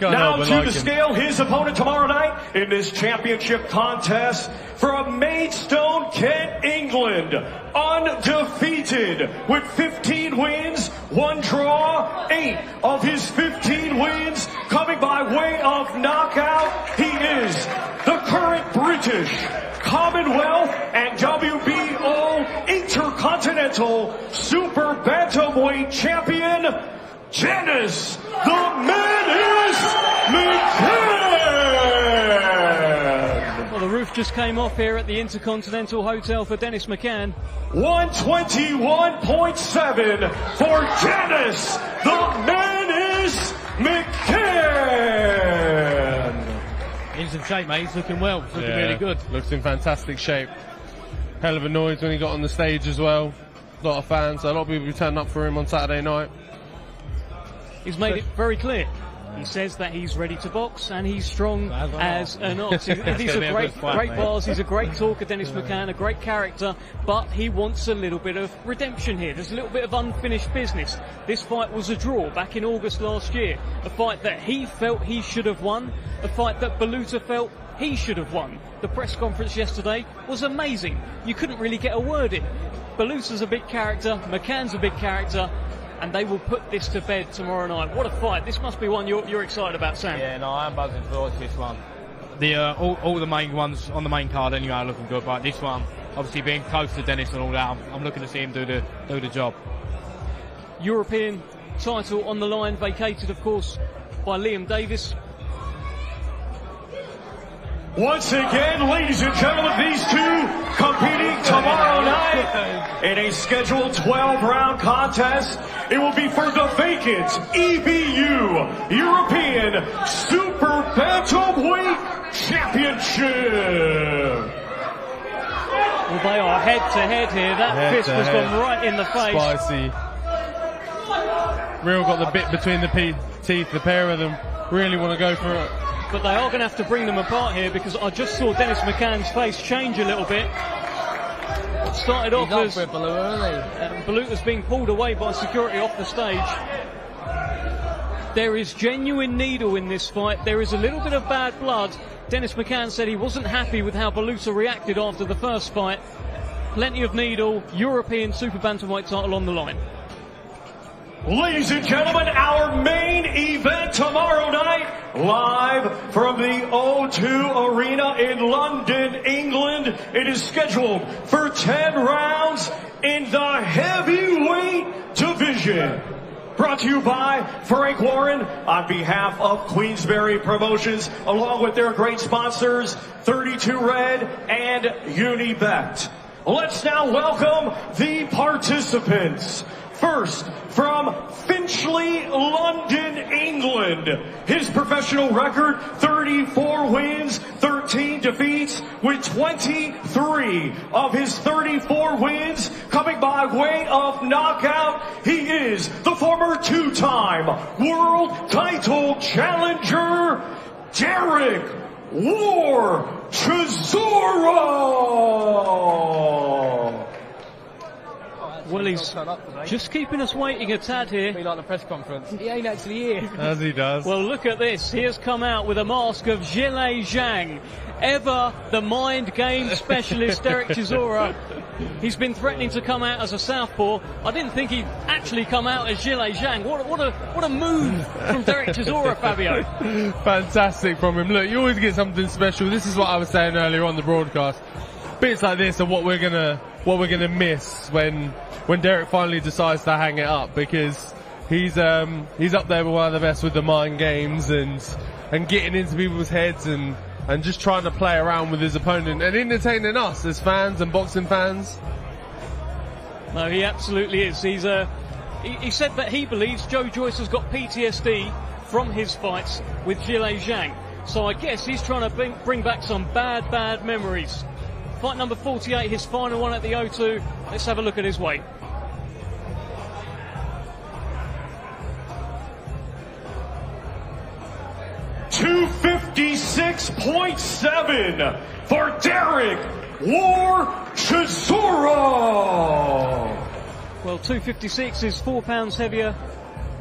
Now to the scale, his opponent tomorrow night in this championship contest from Maidstone, Kent, England. Undefeated with 15 wins, 1 draw, 8 of his 15 wins coming by way of knockout. He is the current British, Commonwealth, and WBO Intercontinental Super Bantamweight Champion, Dennis the Menace McCann. Well, the roof just came off here at the Intercontinental Hotel for Dennis McCann. 121.7 for Dennis the Menace McCann. In some shape, mate. He's looking well. He's looking really good. Looks in fantastic shape. Hell of a noise when he got on the stage as well. A lot of fans, a lot of people turned up for him on Saturday night. He's made it very clear. He says that he's ready to box and he's strong as an ox. He's a great boss. He's a great talker, Dennis McCann, a great character, but he wants a little bit of redemption here. There's a little bit of unfinished business. This fight was a draw back in August last year. A fight that he felt he should have won. A fight that Baluta felt he should have won. The press conference yesterday was amazing. You couldn't really get a word in. Baluta's a big character, McCann's a big character, and they will put this to bed tomorrow night. What a fight. This must be one you're excited about, Sam. Yeah, no, I am buzzing to watch this one. All the main ones on the main card anyway are looking good, but this one, obviously being close to Dennis and all that, I'm looking to see him do the job. European title on the line, vacated, of course, by Liam Davis. Once again, ladies and gentlemen, these two competing tomorrow night in a scheduled 12-round contest. It will be for the vacant EBU European Super Bantamweight Championship. Well, they are head-to-head here. That fist has gone right in the face. Spicy. Real got the bit between the teeth, the pair of them really want to go for it. But they are going to have to bring them apart here, because I just saw Dennis McCann's face change a little bit. It started off as Baluta's being pulled away by security off the stage. There is genuine needle in this fight. There is a little bit of bad blood. Dennis McCann said he wasn't happy with how Baluta reacted after the first fight. Plenty of needle. European Super Bantamweight title on the line. Ladies and gentlemen, our main event tomorrow night, live from the O2 Arena in London, England. It is scheduled for 10 rounds in the heavyweight division. Brought to you by Frank Warren on behalf of Queensberry Promotions, along with their great sponsors, 32 Red and Unibet. Let's now welcome the participants. First, from Finchley, London, England. His professional record, 34 wins, 13 defeats, with 23 of his 34 wins coming by way of knockout. He is the former two-time world title challenger, Derek War Chisora. Well, he's just keeping us waiting a tad here. Be like the press conference. He ain't actually here. As he does. Well, look at this. He has come out with a mask of Zhilei Zhang. Ever the mind game specialist, Derek Chisora. He's been threatening to come out as a southpaw. I didn't think he'd actually come out as Zhilei Zhang. What a move from Derek Chisora, Fabio. Fantastic from him. Look, you always get something special. This is what I was saying earlier on the broadcast. Bits like this are what we're gonna miss when Derek finally decides to hang it up, because he's up there with one of the best with the mind games and getting into people's heads and just trying to play around with his opponent and entertaining us as fans and boxing fans. No, he absolutely is. He said that he believes Joe Joyce has got PTSD from his fights with Zhilei Zhang. So I guess he's trying to bring back some bad memories. Fight number 48, his final one at the O2. Let's have a look at his weight. $256.7 for Derek War Chisora. Well, 256 is 4 pounds heavier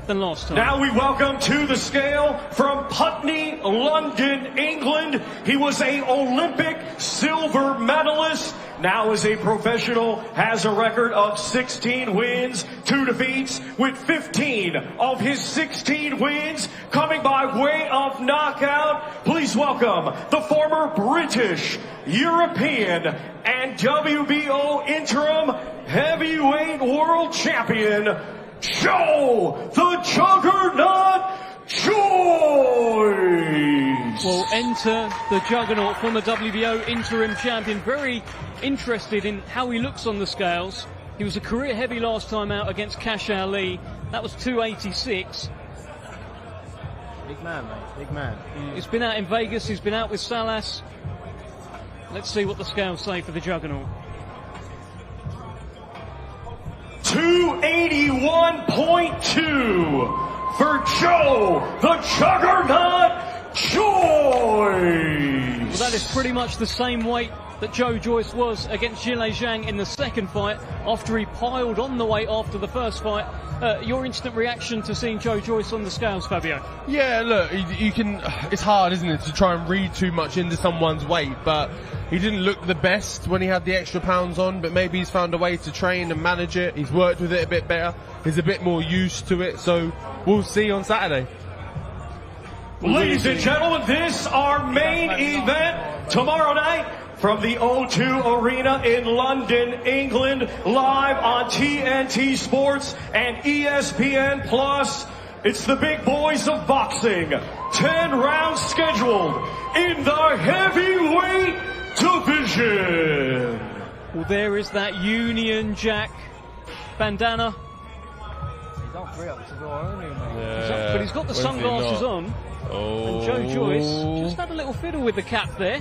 than last time. Now we welcome to the scale from Putney, London, England. He was an Olympic silver medalist. Now as a professional, has a record of 16 wins, 2 defeats, with 15 of his 16 wins coming by way of knockout. Please welcome the former British, European, and WBO interim heavyweight world champion, Joe the Juggernaut Joyce. Well, enter the Juggernaut, former WBO interim champion. Very interested in how he looks on the scales. He was a career heavy last time out against Cash Ali. That was 286. Big man, mate. Big man. He's been out in Vegas. He's been out with Salas. Let's see what the scales say for the Juggernaut. 281.2 for Joe, the Juggernaut, Joyce. Well, that is pretty much the same weight that Joe Joyce was against Zhile Zhang in the second fight after he piled on the weight after the first fight. Your instant reaction to seeing Joe Joyce on the scales, Fabio? Yeah, look, you can. It's hard, isn't it, to try and read too much into someone's weight, but he didn't look the best when he had the extra pounds on, but maybe he's found a way to train and manage it. He's worked with it a bit better. He's a bit more used to it, so we'll see on Saturday. Ladies and gentlemen, this our main event tomorrow night from the O2 Arena in London, England, live on TNT Sports and ESPN Plus. It's the big boys of boxing. 10 rounds scheduled in the heavyweight division. Well, there is that Union Jack bandana. He's on 3 up Chisora, isn't he, mate? Yeah, But he's got the sunglasses on. Oh. And Joe Joyce just had a little fiddle with the cap there.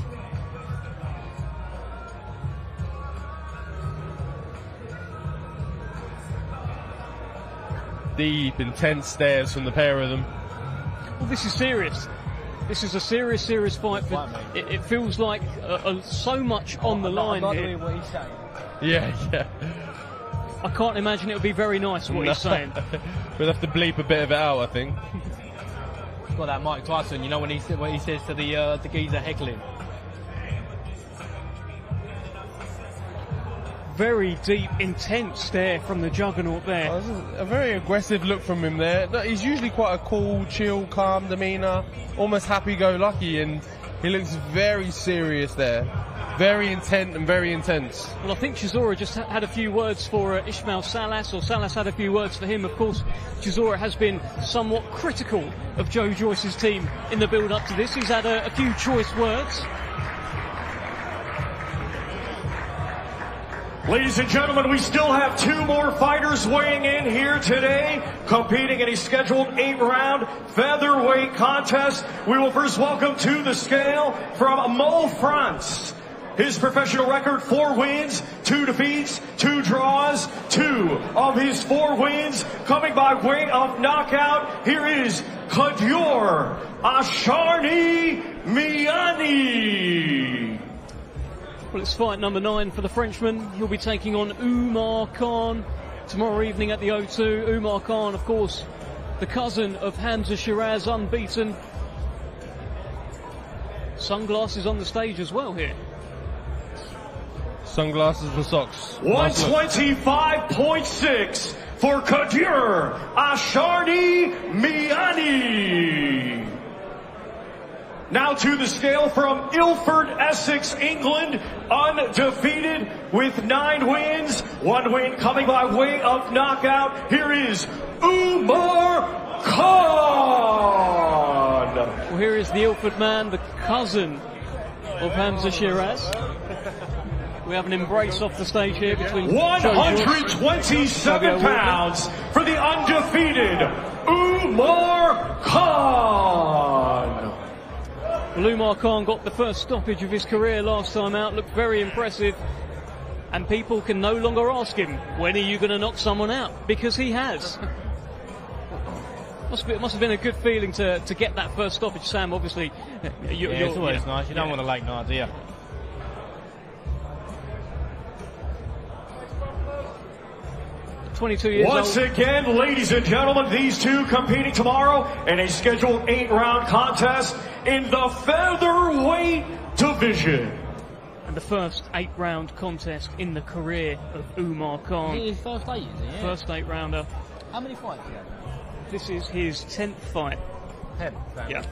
Deep, intense stares from the pair of them. Well, this is serious. This is a serious fight. For, it feels like so much on the line I'm not here. doing what he's saying. Yeah. I can't imagine it would be very nice what he's saying. We'll have to bleep a bit of it out, I think. He's got that Mike Tyson, you know, when he says to the geezer heckling. Very deep, intense stare from the Juggernaut there. Oh, this is a very aggressive look from him there. No, he's usually quite a cool, chill, calm demeanour, almost happy-go-lucky, and he looks very serious there. Very intent and very intense. Well, I think Chisora just had a few words for Ismail Salas, or Salas had a few words for him. Of course, Chisora has been somewhat critical of Joe Joyce's team in the build-up to this. He's had a few choice words. Ladies and gentlemen, we still have 2 more fighters weighing in here today, competing in a scheduled 8-round featherweight contest. We will first welcome to the scale from Mo France. His professional record, 4 wins, 2 defeats, 2 draws, 2 of his 4 wins coming by way of knockout. Here is Kadyor Asharni Miani. Well, it's fight number 9 for the Frenchman. He'll be taking on Umar Khan tomorrow evening at the O2. Umar Khan, of course, the cousin of Hamza Shiraz, unbeaten. Sunglasses on the stage as well here. Sunglasses for socks. 125.6 for Kadyor Asharni Miani. Now to the scale from Ilford, Essex, England, undefeated with 9 wins, 1 win coming by way of knockout. Here is Umar Khan. Well, here is the Ilford man, the cousin of Hamza Shiraz. We have an embrace off the stage here between 127 pounds for the undefeated Umar Khan. Well, Umar Khan got the first stoppage of his career last time out, looked very impressive, and people can no longer ask him, when are you going to knock someone out? Because he has. It must have been a good feeling to get that first stoppage, Sam. Obviously, it's always nice. You don't want a late night, do you? Once again, ladies and gentlemen, these 2 competing tomorrow in a scheduled 8-round contest in the featherweight division. And the first 8-round contest in the career of Umar Khan. His first 8, is it? Yeah. First 8-rounder. How many fights did he have? This is his 10th fight. 10? Yeah.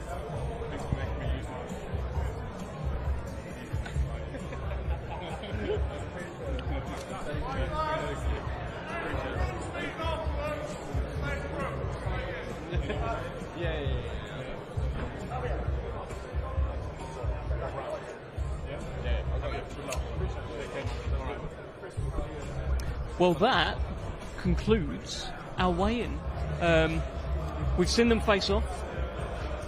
Well, that concludes our weigh-in. We've seen them face off.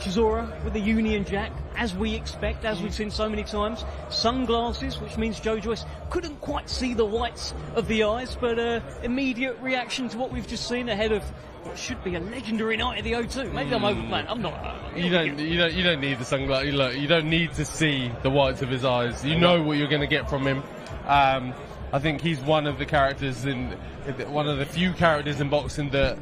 Chisora with the Union Jack, as we expect, as we've seen so many times. Sunglasses, which means Joe Joyce couldn't quite see the whites of the eyes, but immediate reaction to what we've just seen ahead of what should be a legendary night at the O2. Maybe I'm overplaying. I'm not. You don't need the sunglasses. Look, you don't need to see the whites of his eyes. You know what you're going to get from him. I think he's one of the characters one of the few characters in boxing that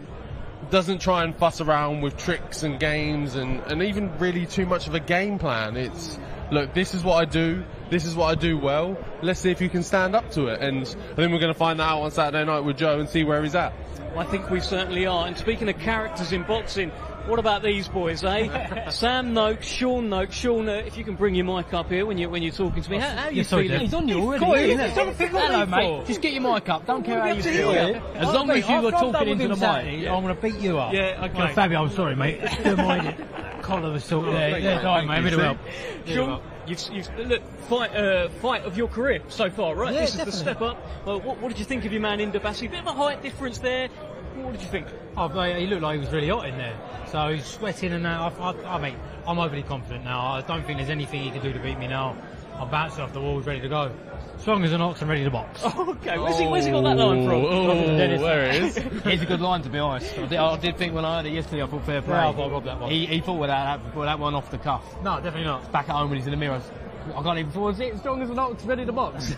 doesn't try and fuss around with tricks and games and even really too much of a game plan. It's, look, this is what I do. This is what I do well. Let's see if you can stand up to it. And I think we're going to find that out on Saturday night with Joe and see where he's at. I think we certainly are. And speaking of characters in boxing, what about these boys, eh? Sam Noakes, Sean Noakes. Sean, if you can bring your mic up here when you're talking to me. How are you feeling? He's on you already. Hello, mate. Just get your mic up. Don't care how you feel. As long as you were talking into the mic, I'm going to beat you up. Yeah, okay. Well, Fabio, I'm sorry, mate. Don't mind it. Collar was sort of there. Yeah, all right, mate. Middle help. Sean, you've look, fight of your career so far, right? Yeah, this is definitely. the step up. Well, what did you think of your man Indabassi? Bit of a height difference there. What did you think? Oh, mate, he looked like he was really hot in there. So he's sweating and that. I mean, I'm overly confident now. I don't think there's anything he can do to beat me now. I'm bouncing off the walls, ready to go. Strong as an ox and ready to box. Oh, okay, where's he got that line from? There it is. It's a good line, to be honest. I did think when I heard it yesterday, I thought fair play. Yeah, I thought I robbed that one. He thought with that one off the cuff. No, definitely not. Back at home when he's in the mirror. I can't even forward it. Strong as an ox, ready to box.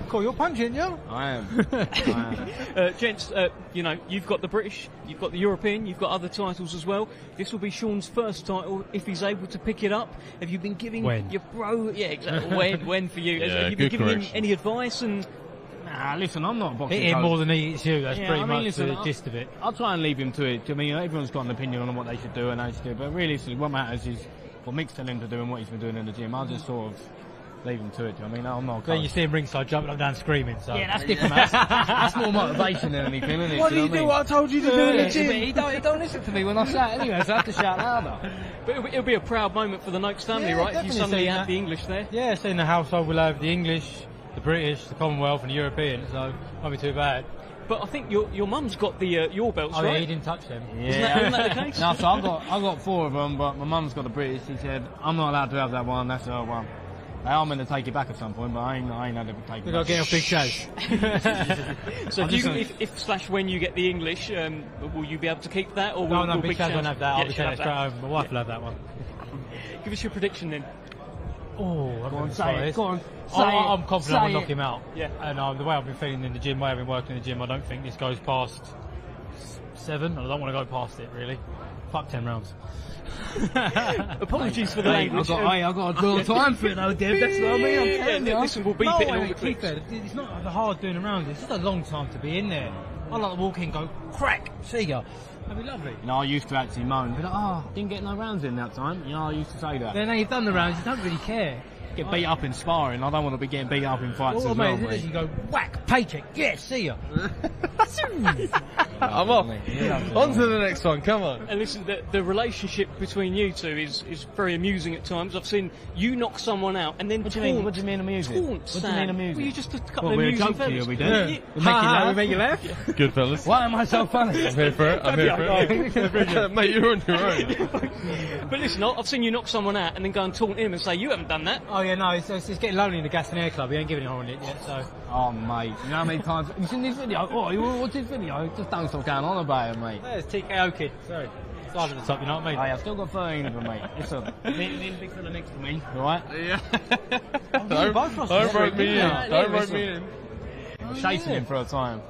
Cool, you're punching, yeah? I am. Gents, you've got the British, you've got the European, you've got other titles as well. This will be Sean's first title if he's able to pick it up. Have you been giving your bro? Yeah, exactly. When for you? Yeah, have you been good giving him correction. any advice? And Nah, listen, I'm not a boxing Hit him coach. more than he eats you, that's pretty much listen, the gist of it. I'll try and leave him to it. I mean, everyone's got an opinion on what they should do and how they should do, but realistically, what matters is what Mick's telling him to do and what he's been doing in the gym. I'll just sort of leave him to it. I mean, I'm not a Then coach. you see him ringside jumping up and down screaming, so. Yeah, that's different. That's more motivation than anything, isn't it? Why do you do what I told you to do in the gym? He don't listen to me when I shout anyway, so I have to shout louder. but it'll be a proud moment for the Noakes family, Yeah, right? If you definitely suddenly seen have that. the English there. Yeah, so in the household we'll have the English, the British, the Commonwealth and the European, so won't be too bad. But I think your mum's got the your belts, Oh right? yeah, he didn't touch them. Isn't that the case? No, so I've got 4 of them, but my mum's got the British. She said, I'm not allowed to have that one, that's her one. They are meant to take it back at some point, but I ain't had to take it We've got to back. get off big chase. So I'm if when you get the English, will you be able to keep that, or No, will Big Chaz won't have that. Yeah, I'll be she'll taking it have straight home. My wife will have that one. that. Give us your prediction then. Oh, I'm Say it, go on. Say I'm it, confident say I'll knock it. him out. Yeah. And the way I've been feeling in the gym, the way I've been working in the gym, I don't think this goes past 7. And I don't want to go past it, really. Fuck 10 rounds. Apologies for the language. I've got to draw time for it though, Dev. That's what I mean. I'm telling you. Listen, we'll beep it in all the clips. It's not hard doing around. It's just a long time to be in there. I like to walk in, go crack, see ya. That'd be lovely. You know, I used to actually moan, be like, didn't get no rounds in that time. You know, I used to say that. Then now you've done the rounds, you don't really care. Get beat up in sparring. I don't want to be getting beat up in fights All as mate, well, is mate. you go whack, paycheck, yeah, see ya. I'm off. On to the next one, come on. And listen, the relationship between you two is very amusing at times. I've seen you knock someone out and then What do you mean? What do you mean amusing? Taunt What do you Sam. mean amusing? Well, you're just a couple Well, of we're a amusing joke to you, fellas. we do. Yeah. We make you laugh. We make you laugh. Good fellas. Why am I so funny? I'm here for it. I'm here for it. Mate, you're on your own. But listen, I've seen you knock someone out and then go and taunt him and say, you haven't done that. Oh yeah, no, it's getting lonely in the Gas and Air Club. He ain't giving it on it yet, so. Oh, mate. You know how many times... You seen this video? Oh, you want to watch this video? Just don't stop going on about it, mate. There's TKO kid. Sorry. It's hard at the top, you know what I mean? Hey, I've still got 13 of them, mate. Listen, me and big fella next to me, alright? Yeah. Don't- Don't rope me in. Yeah, Don't rope listen. me in. Chasing him for a time.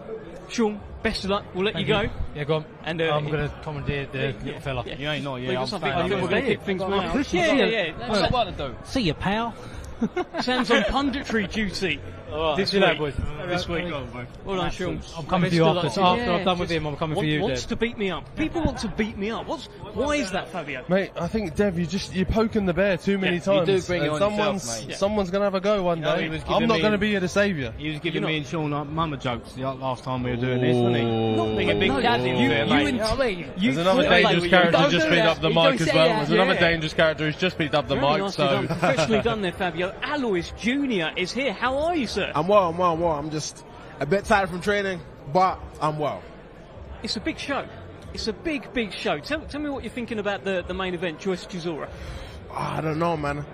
Sean, best of luck. We'll let Thank you go. Yeah, go on. And, I'm going to commandeer the little fella. Yeah. You ain't not, Leave yeah. us I'm something. staying I think up we're going to there. keep things Go moving. on, Yeah. What's that got to do? See you, pal. Sam's on punditry duty this See you later, week. boys. This week. Well done, Sean. I'm coming for Best you of luck after. to After I've done with him, I'm coming for you, Wants Deb. to beat me up. People want to beat me up. Why is that, Fabio? Mate, I think, Dev, you're poking the bear too many Yeah, times. you do bring it And on yourself, mate. someone's going to have a go one know, day. he was giving I'm not me- going to be here to save you. He was giving You're me and Sean mama jokes the last time we were doing this, Ooh. wasn't he? Not Being a big no, dad in you- there, you mate. and- You know what I mean? There's another thought dangerous they were- character Don't just do picked that. up the You mic don't as say well. that. There's another Yeah. dangerous character who's just picked up the Very mic, nicely so... done. Professionally done there, Fabio. Alois Jr. is here. How are you, sir? I'm well. I'm just A bit tired from training, but I'm well. It's a big show. It's a big, big show. Tell me what you're thinking about the main event, Joyce Chisora. I don't know, man.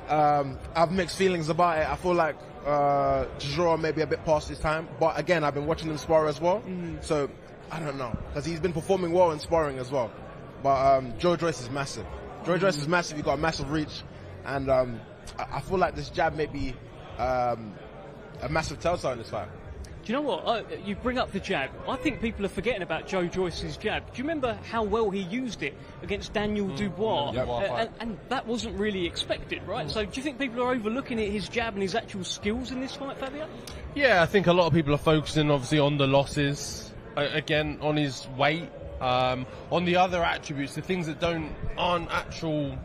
I've mixed feelings about it. I feel like Chisora may be a bit past his time, but again, I've been watching him spar as well, so I don't know, because he's been performing well in sparring as well. But Joyce is massive. Joyce is massive. He's got a massive reach, and I feel like this jab may be a massive telltale in this fight. Do you know what? You bring up the jab. I think people are forgetting about Joyce's jab. Do you remember how well he used it against Daniel Dubois? And that wasn't really expected, right? So do you think people are overlooking his jab and his actual skills in this fight, Fabio? Yeah, I think a lot of people are focusing obviously on the losses, again, on his weight, on the other attributes, the things that aren't actual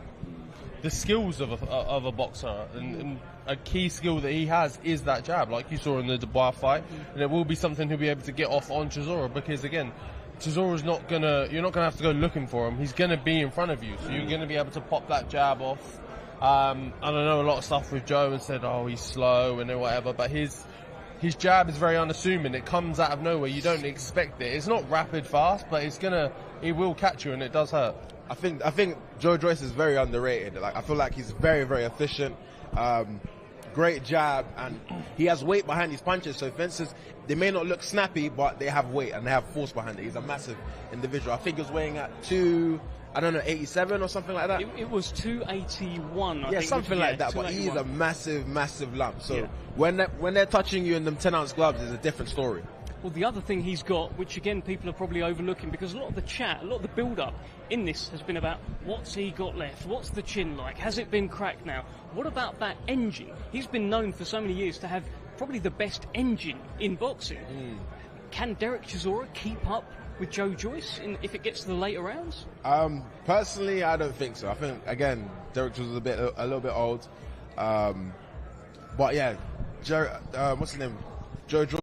the skills of a boxer, and a key skill that he has is that jab, like you saw in the Dubois fight, and it will be something he'll be able to get off on Chisora, because again, Chisora's you're not gonna have to go looking for him. He's gonna be in front of you, so you're gonna be able to pop that jab off. I don't know, a lot of stuff with Joe and said, oh, he's slow and whatever, but his jab is very unassuming. It comes out of nowhere. You don't expect it. It's not rapid fast, but it will catch you, and it does hurt. I think Joyce is very underrated. Like, I feel like he's very, very efficient. Great jab, and he has weight behind his punches. So fences, they may not look snappy, but they have weight and they have force behind it. He's a massive individual. I think he was weighing at 87 or something like that. It was 281. I yeah, think, something like that. But he's a massive, massive lump. So when they're touching you in them 10-ounce gloves, it's a different story. Well, the other thing he's got, which again people are probably overlooking, because a lot of the chat, a lot of the build-up in this has been about what's he got left, what's the chin like, has it been cracked now? What about that engine? He's been known for so many years to have probably the best engine in boxing. Can Derek Chisora keep up with Joyce if it gets to the later rounds? Personally, I don't think so. I think, again, Derek was a little bit old. But yeah, what's his name? Joyce.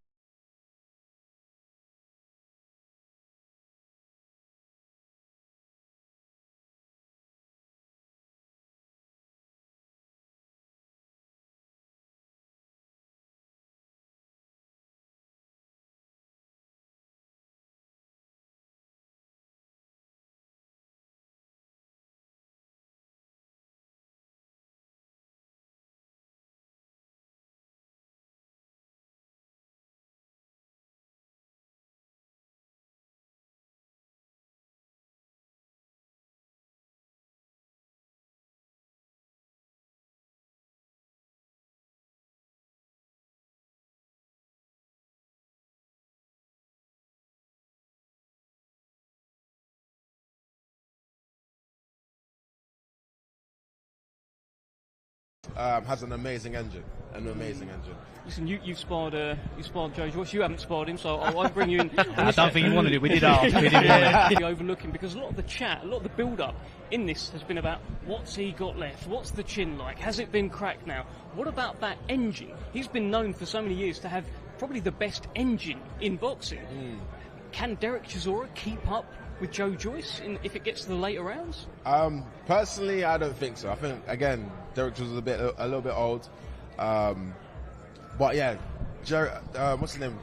Has an amazing engine. Listen, you've sparred Joyce. You haven't sparred him, so I'll bring you in. I don't think he wanted it. We did ask. We didn't want it. Overlooking, because a lot of the chat, a lot of the build-up in this has been about what's he got left, what's the chin like, has it been cracked now? What about that engine? He's been known for so many years to have probably the best engine in boxing. Can Derek Chisora keep up with Joyce if it gets to the later rounds? Personally, I don't think so. I think, again, Derek was a little bit old. But yeah, what's his name?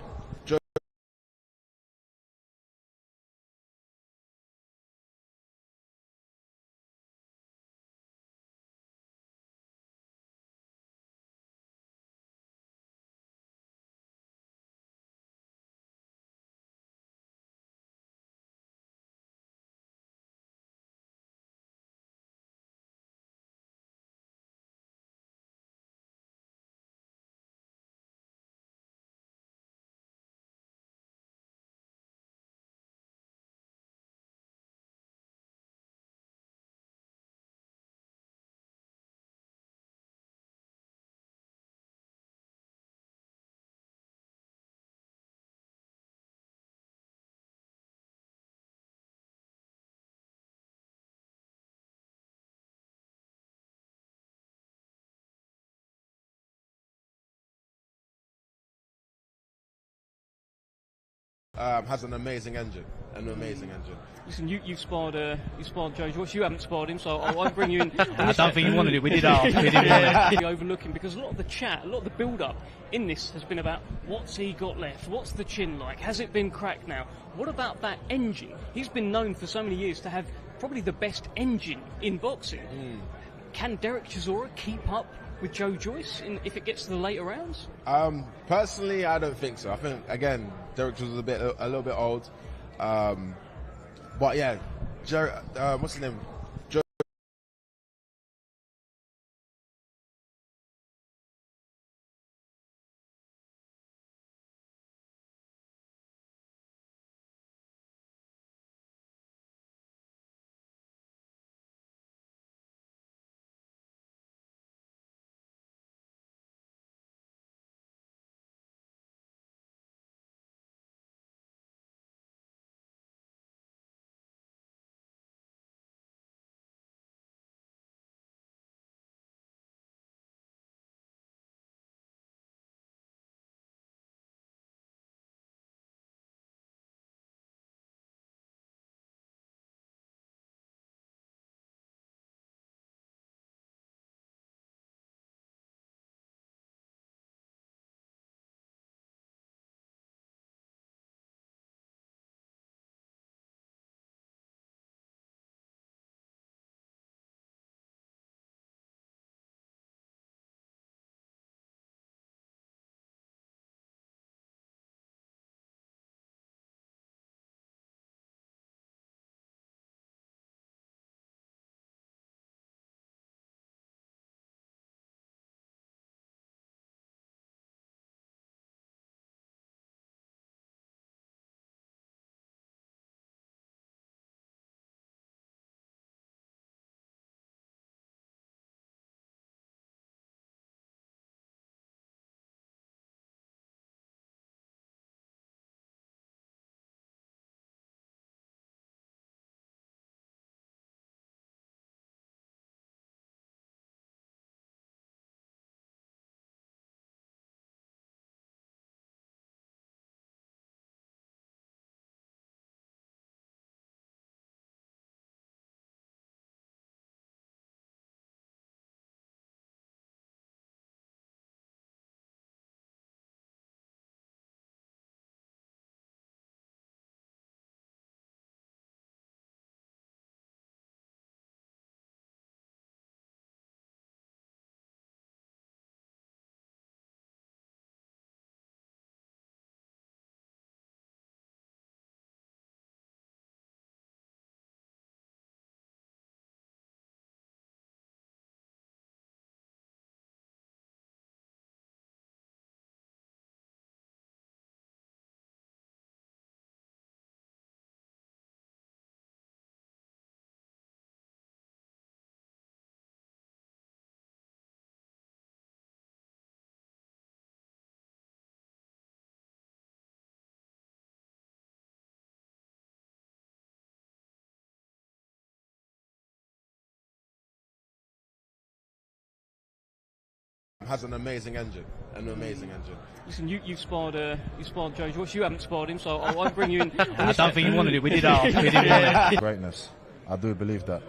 has an amazing engine. Listen, you've sparred Joyce. You haven't sparred him, so I won't bring you in. I don't think he wanted it. We did ask. We didn't want it. Overlooking, because a lot of the chat, a lot of the build-up in this has been about what's he got left, what's the chin like, has it been cracked now? What about that engine? He's been known for so many years to have probably the best engine in boxing. Can Derek Chisora keep up with Joe Joyce if it gets to the later rounds? Personally, I don't think so. I think, again, Derek was a little bit old. But yeah, what's his name? Joe. Has an amazing engine. Listen, you've sparred Joe Joyce. You haven't sparred him, so I won't bring you in. I don't think he wanted it. We did ask. We didn't want it. Greatness. I do believe that.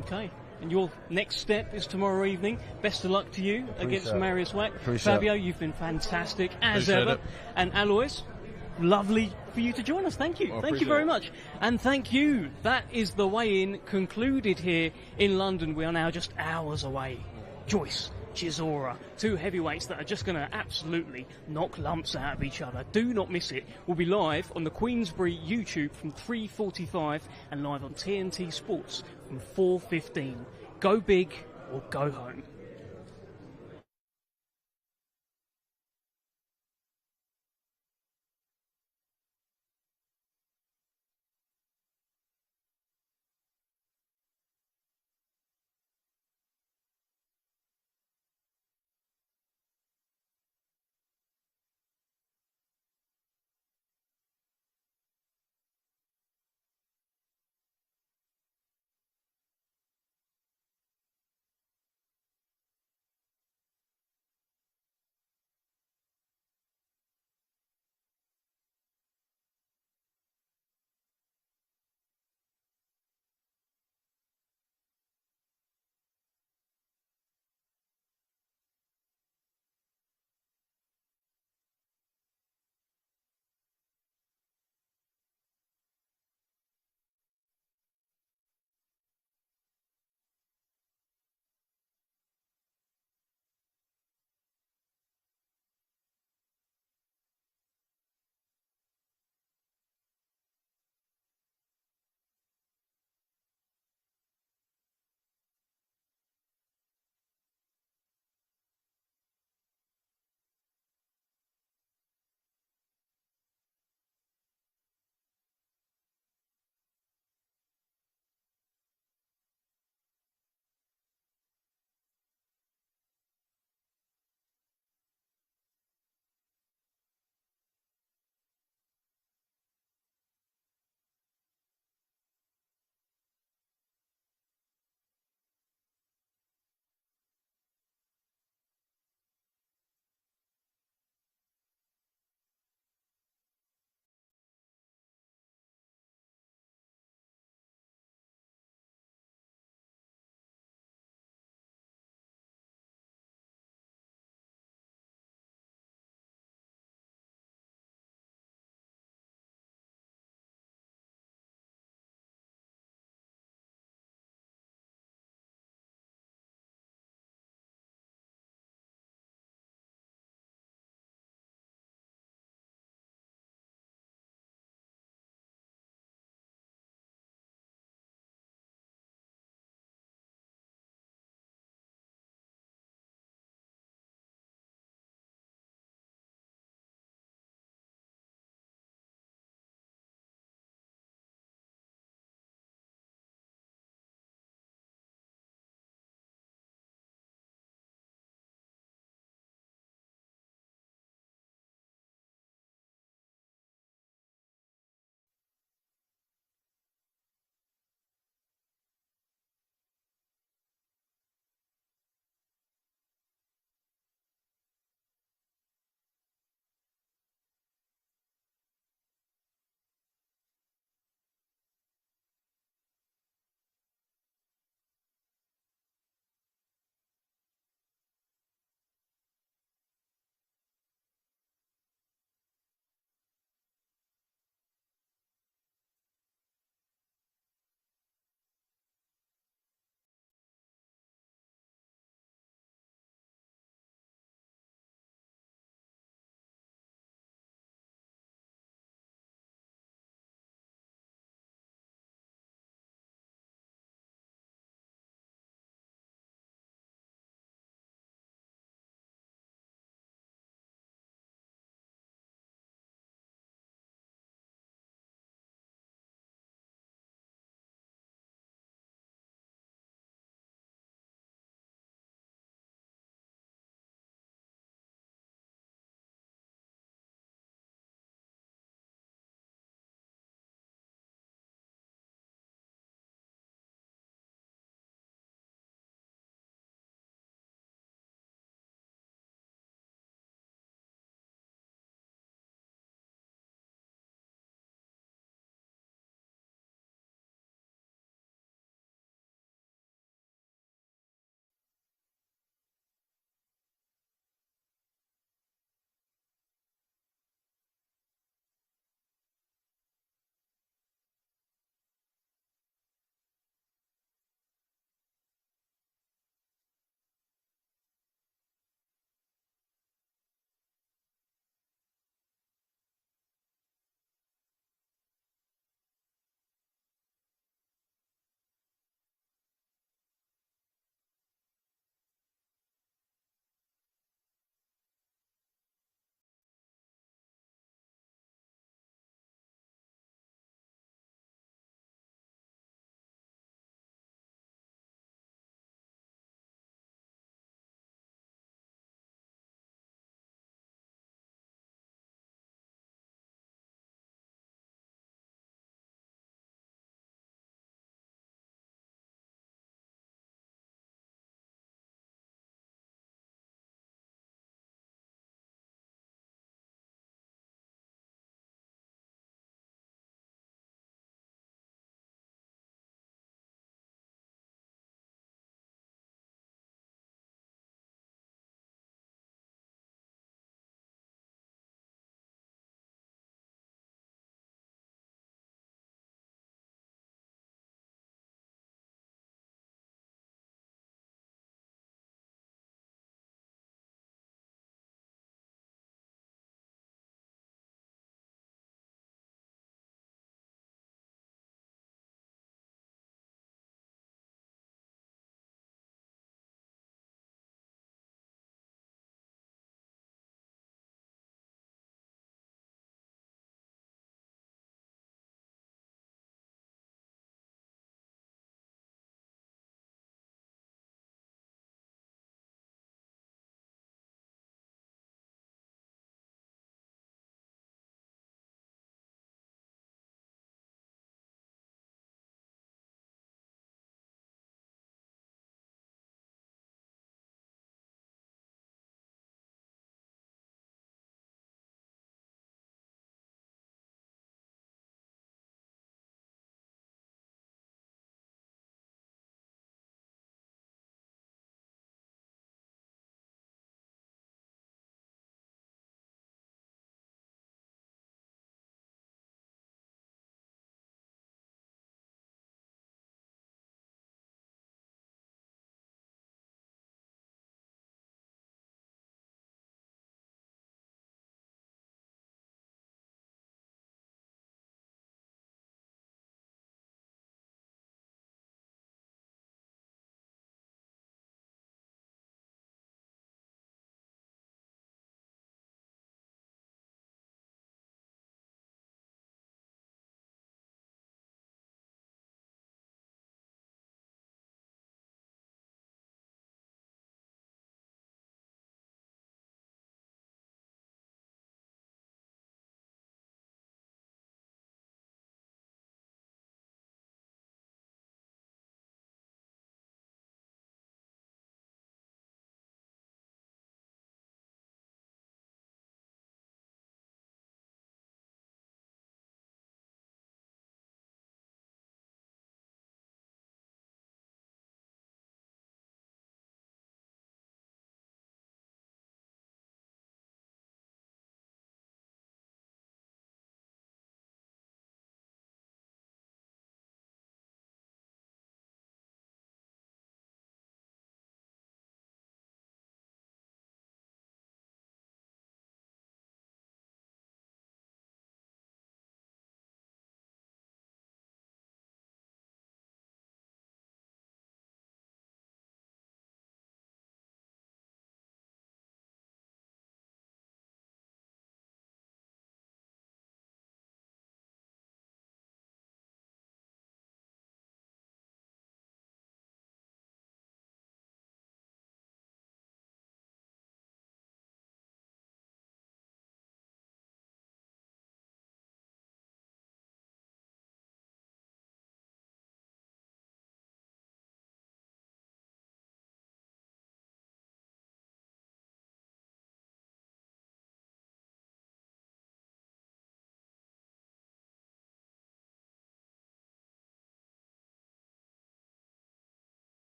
Okay. And your next step is tomorrow evening. Best of luck to you against Marius Wack. Appreciate Fabio, you've been fantastic as Appreciate ever. it. And Alois, lovely for you to join us. Thank you. Thank you very much. And thank you. That is the weigh-in concluded here in London. We are now just hours away. Joyce, Chisora, two heavyweights that are just going to absolutely knock lumps out of each other. Do not miss it. We'll be live on the Queensbury YouTube from 3:45 and live on TNT Sports from 4:15. Go big or go home.